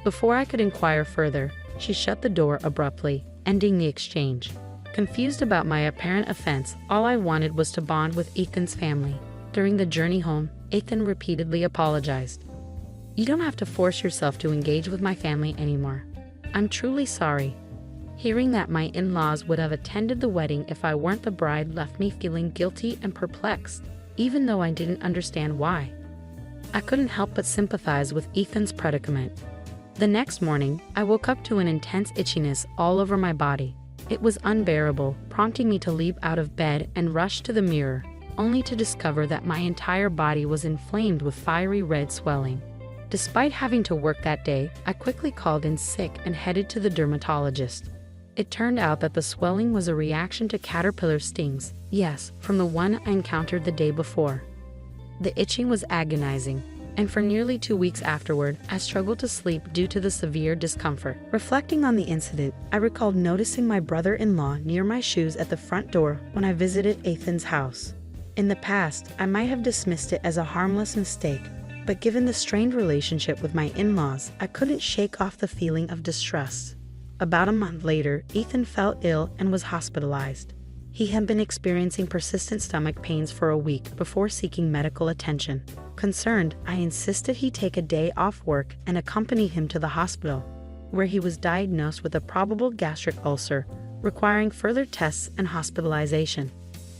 Before I could inquire further, she shut the door abruptly, ending the exchange. Confused about my apparent offense, all I wanted was to bond with Ethan's family. During the journey home, Ethan repeatedly apologized. You don't have to force yourself to engage with my family anymore. I'm truly sorry. Hearing that my in-laws would have attended the wedding if I weren't the bride left me feeling guilty and perplexed, even though I didn't understand why. I couldn't help but sympathize with Ethan's predicament. The next morning, I woke up to an intense itchiness all over my body. It was unbearable, prompting me to leap out of bed and rush to the mirror, only to discover that my entire body was inflamed with fiery red swelling. Despite having to work that day, I quickly called in sick and headed to the dermatologist. It turned out that the swelling was a reaction to caterpillar stings, yes, from the one I encountered the day before. The itching was agonizing, and for nearly 2 weeks afterward, I struggled to sleep due to the severe discomfort. Reflecting on the incident, I recalled noticing my brother-in-law near my shoes at the front door when I visited Ethan's house. In the past, I might have dismissed it as a harmless mistake, but given the strained relationship with my in-laws, I couldn't shake off the feeling of distrust. About a month later, Ethan fell ill and was hospitalized. He had been experiencing persistent stomach pains for a week before seeking medical attention. Concerned, I insisted he take a day off work and accompany him to the hospital, where he was diagnosed with a probable gastric ulcer, requiring further tests and hospitalization.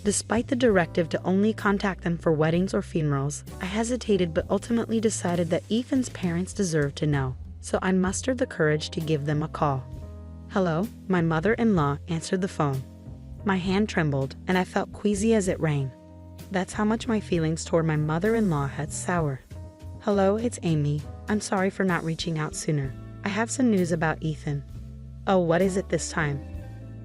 Despite the directive to only contact them for weddings or funerals, I hesitated but ultimately decided that Ethan's parents deserved to know, so I mustered the courage to give them a call. Hello, my mother-in-law answered the phone. My hand trembled, and I felt queasy as it rang. That's how much my feelings toward my mother-in-law had soured. Hello, it's Amy. I'm sorry for not reaching out sooner. I have some news about Ethan. Oh, what is it this time?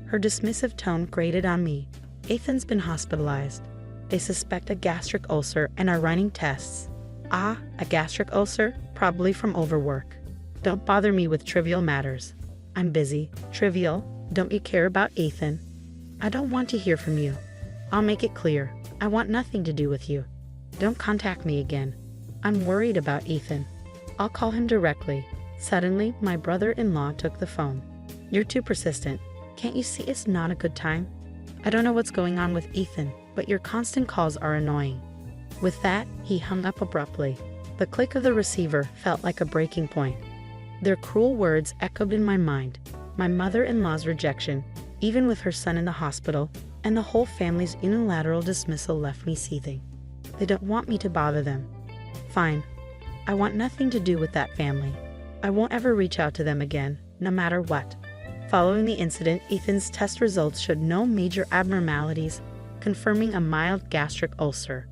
Her dismissive tone grated on me. Ethan's been hospitalized. They suspect a gastric ulcer and are running tests. Ah, a gastric ulcer? Probably from overwork. Don't bother me with trivial matters. I'm busy. Trivial? Don't you care about Ethan? I don't want to hear from you. I'll make it clear. I want nothing to do with you. Don't contact me again. I'm worried about Ethan. I'll call him directly. Suddenly, my brother-in-law took the phone. You're too persistent. Can't you see it's not a good time? I don't know what's going on with Ethan, but your constant calls are annoying. With that, he hung up abruptly. The click of the receiver felt like a breaking point. Their cruel words echoed in my mind. My mother-in-law's rejection, even with her son in the hospital, and the whole family's unilateral dismissal left me seething. They don't want me to bother them. Fine. I want nothing to do with that family. I won't ever reach out to them again, no matter what. Following the incident, Ethan's test results showed no major abnormalities, confirming a mild gastric ulcer.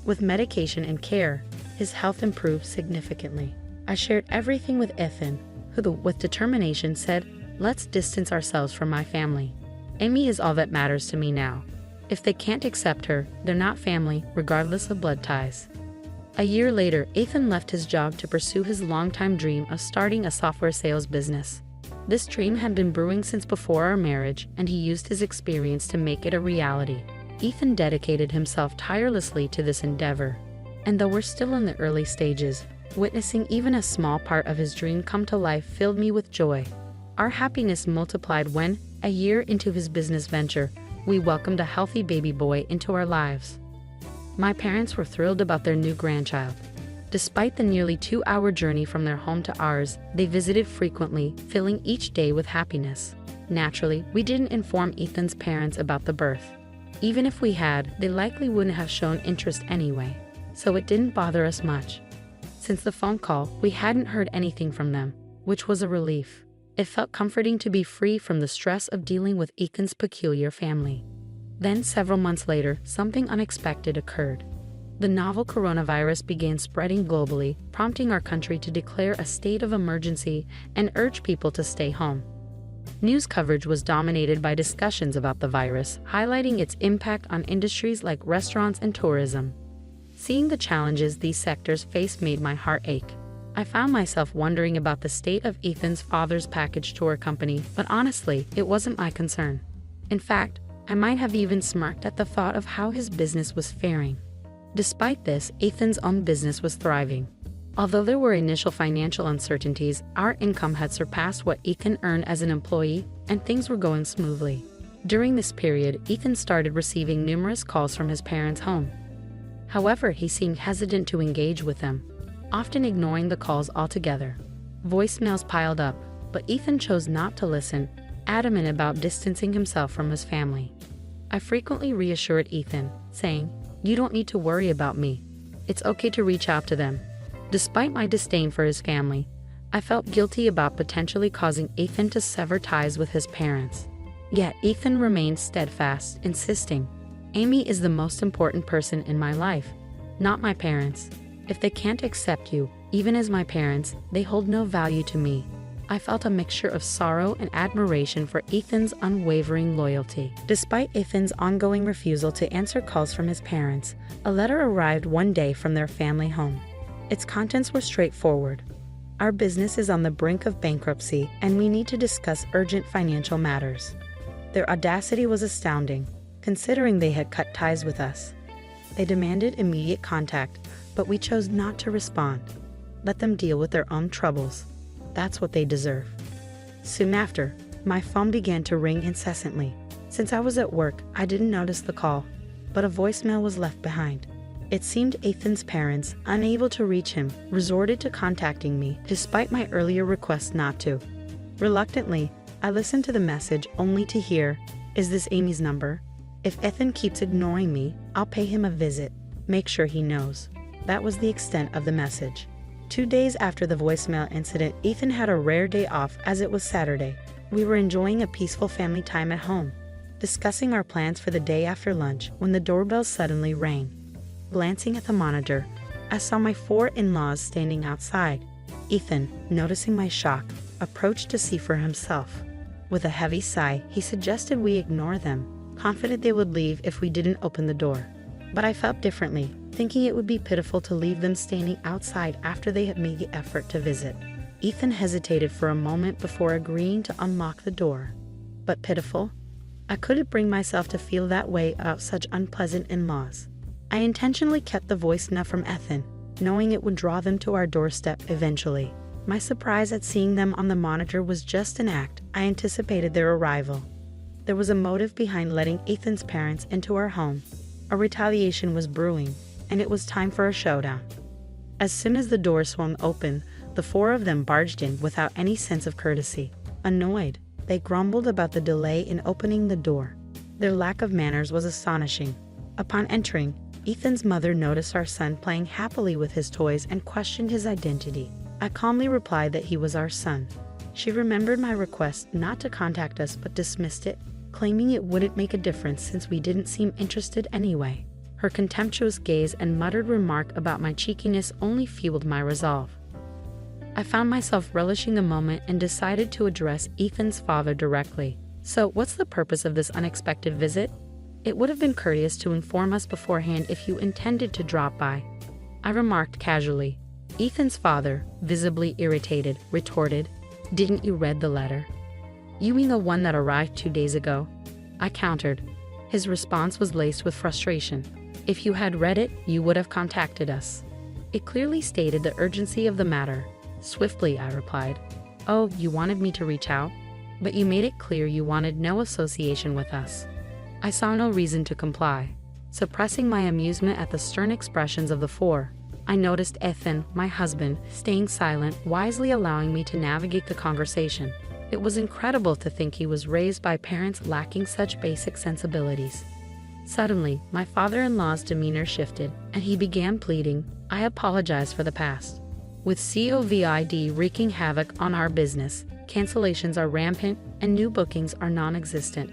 With medication and care, his health improved significantly. I shared everything with Ethan, who, with determination, said, Let's distance ourselves from my family. Amy is all that matters to me now. If they can't accept her, they're not family, regardless of blood ties. A year later, Ethan left his job to pursue his longtime dream of starting a software sales business. This dream had been brewing since before our marriage, and he used his experience to make it a reality. Ethan dedicated himself tirelessly to this endeavor. And though we're still in the early stages, witnessing even a small part of his dream come to life filled me with joy. Our happiness multiplied when, a year into his business venture, we welcomed a healthy baby boy into our lives. My parents were thrilled about their new grandchild. Despite the nearly 2-hour journey from their home to ours, they visited frequently, filling each day with happiness. Naturally, we didn't inform Ethan's parents about the birth. Even if we had, they likely wouldn't have shown interest anyway, so it didn't bother us much. Since the phone call, we hadn't heard anything from them, which was a relief. It felt comforting to be free from the stress of dealing with Ethan's peculiar family. Then, several months later, something unexpected occurred. The novel coronavirus began spreading globally, prompting our country to declare a state of emergency and urge people to stay home. News coverage was dominated by discussions about the virus, highlighting its impact on industries like restaurants and tourism. Seeing the challenges these sectors faced made my heart ache. I found myself wondering about the state of Ethan's father's package tour company, but honestly, it wasn't my concern. In fact, I might have even smirked at the thought of how his business was faring. Despite this, Ethan's own business was thriving. Although there were initial financial uncertainties, our income had surpassed what Ethan earned as an employee, and things were going smoothly. During this period, Ethan started receiving numerous calls from his parents' home. However, he seemed hesitant to engage with them, often ignoring the calls altogether. Voicemails piled up, but Ethan chose not to listen, adamant about distancing himself from his family. I frequently reassured Ethan, saying, "You don't need to worry about me. It's okay to reach out to them." Despite my disdain for his family, I felt guilty about potentially causing Ethan to sever ties with his parents. Yet Ethan remained steadfast, insisting, "Amy is the most important person in my life, not my parents. If they can't accept you, even as my parents, they hold no value to me." I felt a mixture of sorrow and admiration for Ethan's unwavering loyalty. Despite Ethan's ongoing refusal to answer calls from his parents, a letter arrived one day from their family home. Its contents were straightforward. "Our business is on the brink of bankruptcy, and we need to discuss urgent financial matters." Their audacity was astounding, considering they had cut ties with us. They demanded immediate contact, but we chose not to respond. Let them deal with their own troubles. That's what they deserve. Soon after, my phone began to ring incessantly. Since I was at work, I didn't notice the call, but a voicemail was left behind. It seemed Ethan's parents, unable to reach him, resorted to contacting me despite my earlier request not to. Reluctantly, I listened to the message only to hear, "Is this Amy's number? If Ethan keeps ignoring me, I'll pay him a visit. Make sure he knows." That was the extent of the message. 2 days after the voicemail incident, Ethan had a rare day off as it was Saturday. We were enjoying a peaceful family time at home, discussing our plans for the day after lunch when the doorbell suddenly rang. Glancing at the monitor, I saw my 4 in-laws standing outside. Ethan, noticing my shock, approached to see for himself. With a heavy sigh, he suggested we ignore them, confident they would leave if we didn't open the door. But I felt differently, thinking it would be pitiful to leave them standing outside after they had made the effort to visit. Ethan hesitated for a moment before agreeing to unlock the door. But pitiful? I couldn't bring myself to feel that way about such unpleasant in-laws. I intentionally kept the voice note from Ethan, knowing it would draw them to our doorstep eventually. My surprise at seeing them on the monitor was just an act. I anticipated their arrival. There was a motive behind letting Ethan's parents into our home. A retaliation was brewing, and it was time for a showdown. As soon as the door swung open, the 4 of them barged in without any sense of courtesy. Annoyed, they grumbled about the delay in opening the door. Their lack of manners was astonishing. Upon entering, Ethan's mother noticed our son playing happily with his toys and questioned his identity. I calmly replied that he was our son. She remembered my request not to contact us but dismissed it, claiming it wouldn't make a difference since we didn't seem interested anyway. Her contemptuous gaze and muttered remark about my cheekiness only fueled my resolve. I found myself relishing the moment and decided to address Ethan's father directly. "So, what's the purpose of this unexpected visit?" It would have been courteous to inform us beforehand if you intended to drop by, I remarked casually. Ethan's father, visibly irritated, retorted, "Didn't you read the letter?" "You mean the one that arrived 2 days ago?" I countered. His response was laced with frustration. "If you had read it, you would have contacted us." It clearly stated the urgency of the matter. Swiftly, I replied. "Oh, you wanted me to reach out? But you made it clear you wanted no association with us." I saw no reason to comply. Suppressing my amusement at the stern expressions of the four, I noticed Ethan, my husband, staying silent, wisely allowing me to navigate the conversation. It was incredible to think he was raised by parents lacking such basic sensibilities. Suddenly, my father-in-law's demeanor shifted, and he began pleading, "I apologize for the past. With COVID wreaking havoc on our business, cancellations are rampant, and new bookings are non-existent.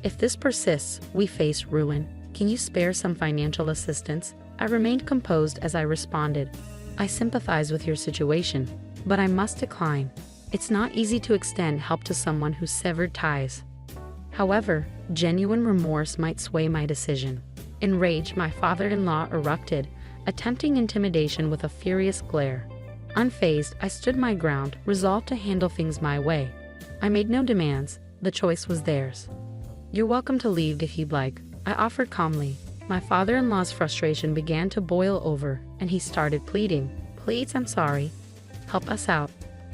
If this persists, we face ruin. Can you spare some financial assistance?" I remained composed as I responded, "I sympathize with your situation, but I must decline. It's not easy to extend help to someone who's severed ties." However, genuine remorse might sway my decision. Enraged, my father-in-law erupted, attempting intimidation with a furious glare. Unfazed, I stood my ground, resolved to handle things my way. I made no demands, the choice was theirs. "You're welcome to leave if you'd like," I offered calmly. My father-in-law's frustration began to boil over, and he started pleading. "Please, I'm sorry. Help us out."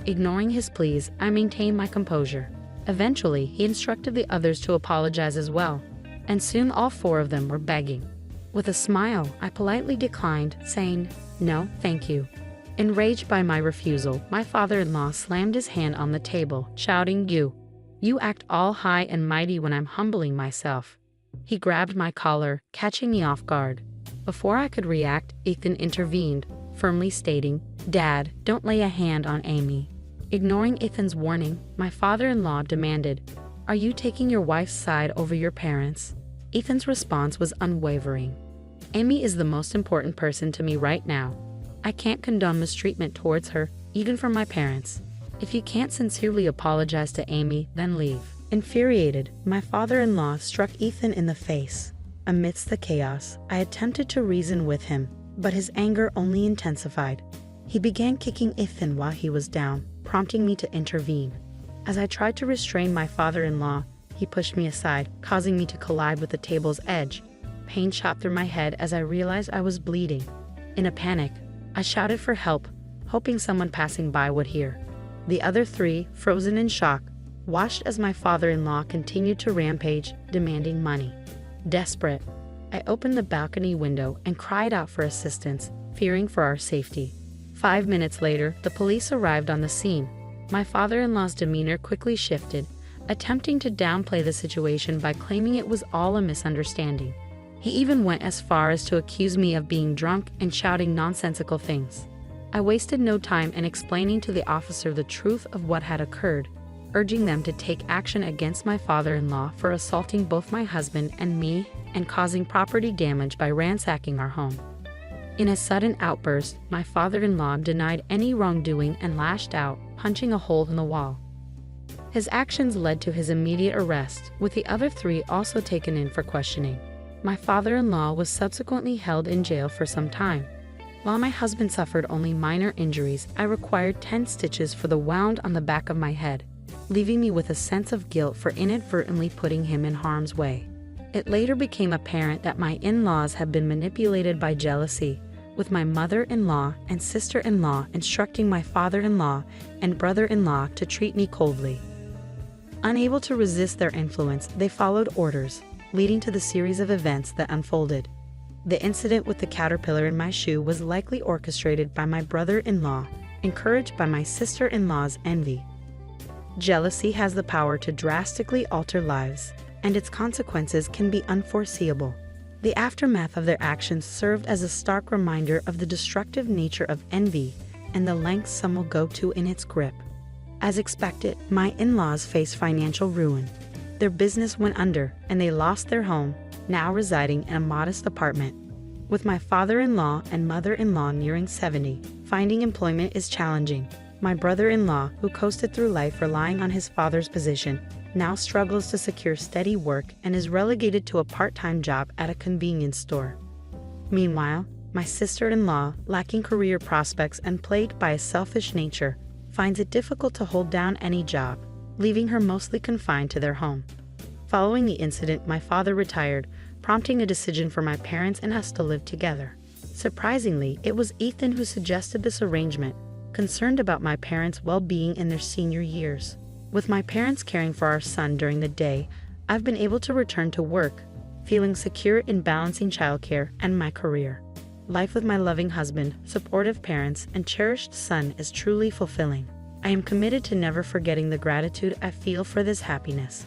Ignoring his pleas, I maintained my composure. Eventually, he instructed the others to apologize as well, and soon all four of them were begging. With a smile, I politely declined, saying, "No, thank you." Enraged by my refusal, my father-in-law slammed his hand on the table, shouting, You act all high and mighty when I'm humbling myself." He grabbed my collar, catching me off guard. Before I could react, Ethan intervened, firmly stating, "Dad, don't lay a hand on Amy." Ignoring Ethan's warning, my father-in-law demanded, "Are you taking your wife's side over your parents?" Ethan's response was unwavering. "Amy is the most important person to me right now. I can't condone mistreatment towards her, even from my parents. If you can't sincerely apologize to Amy, then leave." Infuriated, my father-in-law struck Ethan in the face. Amidst the chaos, I attempted to reason with him, but his anger only intensified. He began kicking Ethan while he was down, prompting me to intervene. As I tried to restrain my father-in-law, he pushed me aside, causing me to collide with the table's edge. Pain shot through my head as I realized I was bleeding. In a panic, I shouted for help, hoping someone passing by would hear. The other three, frozen in shock, watched as my father-in-law continued to rampage, demanding money. Desperate, I opened the balcony window and cried out for assistance, fearing for our safety. 5 minutes later, the police arrived on the scene. My father-in-law's demeanor quickly shifted, attempting to downplay the situation by claiming it was all a misunderstanding. He even went as far as to accuse me of being drunk and shouting nonsensical things. I wasted no time in explaining to the officer the truth of what had occurred, urging them to take action against my father-in-law for assaulting both my husband and me and causing property damage by ransacking our home. In a sudden outburst, my father-in-law denied any wrongdoing and lashed out, punching a hole in the wall. His actions led to his immediate arrest, with the other three also taken in for questioning. My father-in-law was subsequently held in jail for some time. While my husband suffered only minor injuries, I required 10 stitches for the wound on the back of my head, leaving me with a sense of guilt for inadvertently putting him in harm's way. It later became apparent that my in-laws had been manipulated by jealousy, with my mother-in-law and sister-in-law instructing my father-in-law and brother-in-law to treat me coldly. Unable to resist their influence, they followed orders, leading to the series of events that unfolded. The incident with the caterpillar in my shoe was likely orchestrated by my brother-in-law, encouraged by my sister-in-law's envy. Jealousy has the power to drastically alter lives, and its consequences can be unforeseeable. The aftermath of their actions served as a stark reminder of the destructive nature of envy and the lengths some will go to in its grip. As expected, my in-laws faced financial ruin. Their business went under, and they lost their home, now residing in a modest apartment. With my father-in-law and mother-in-law nearing 70, finding employment is challenging. My brother-in-law, who coasted through life relying on his father's position, now struggles to secure steady work and is relegated to a part-time job at a convenience store. Meanwhile, my sister-in-law, lacking career prospects and plagued by a selfish nature, finds it difficult to hold down any job, leaving her mostly confined to their home. Following the incident, my father retired, prompting a decision for my parents and us to live together. Surprisingly, it was Ethan who suggested this arrangement, concerned about my parents' well-being in their senior years. With my parents caring for our son during the day, I've been able to return to work, feeling secure in balancing childcare and my career. Life with my loving husband, supportive parents, and cherished son is truly fulfilling. I am committed to never forgetting the gratitude I feel for this happiness.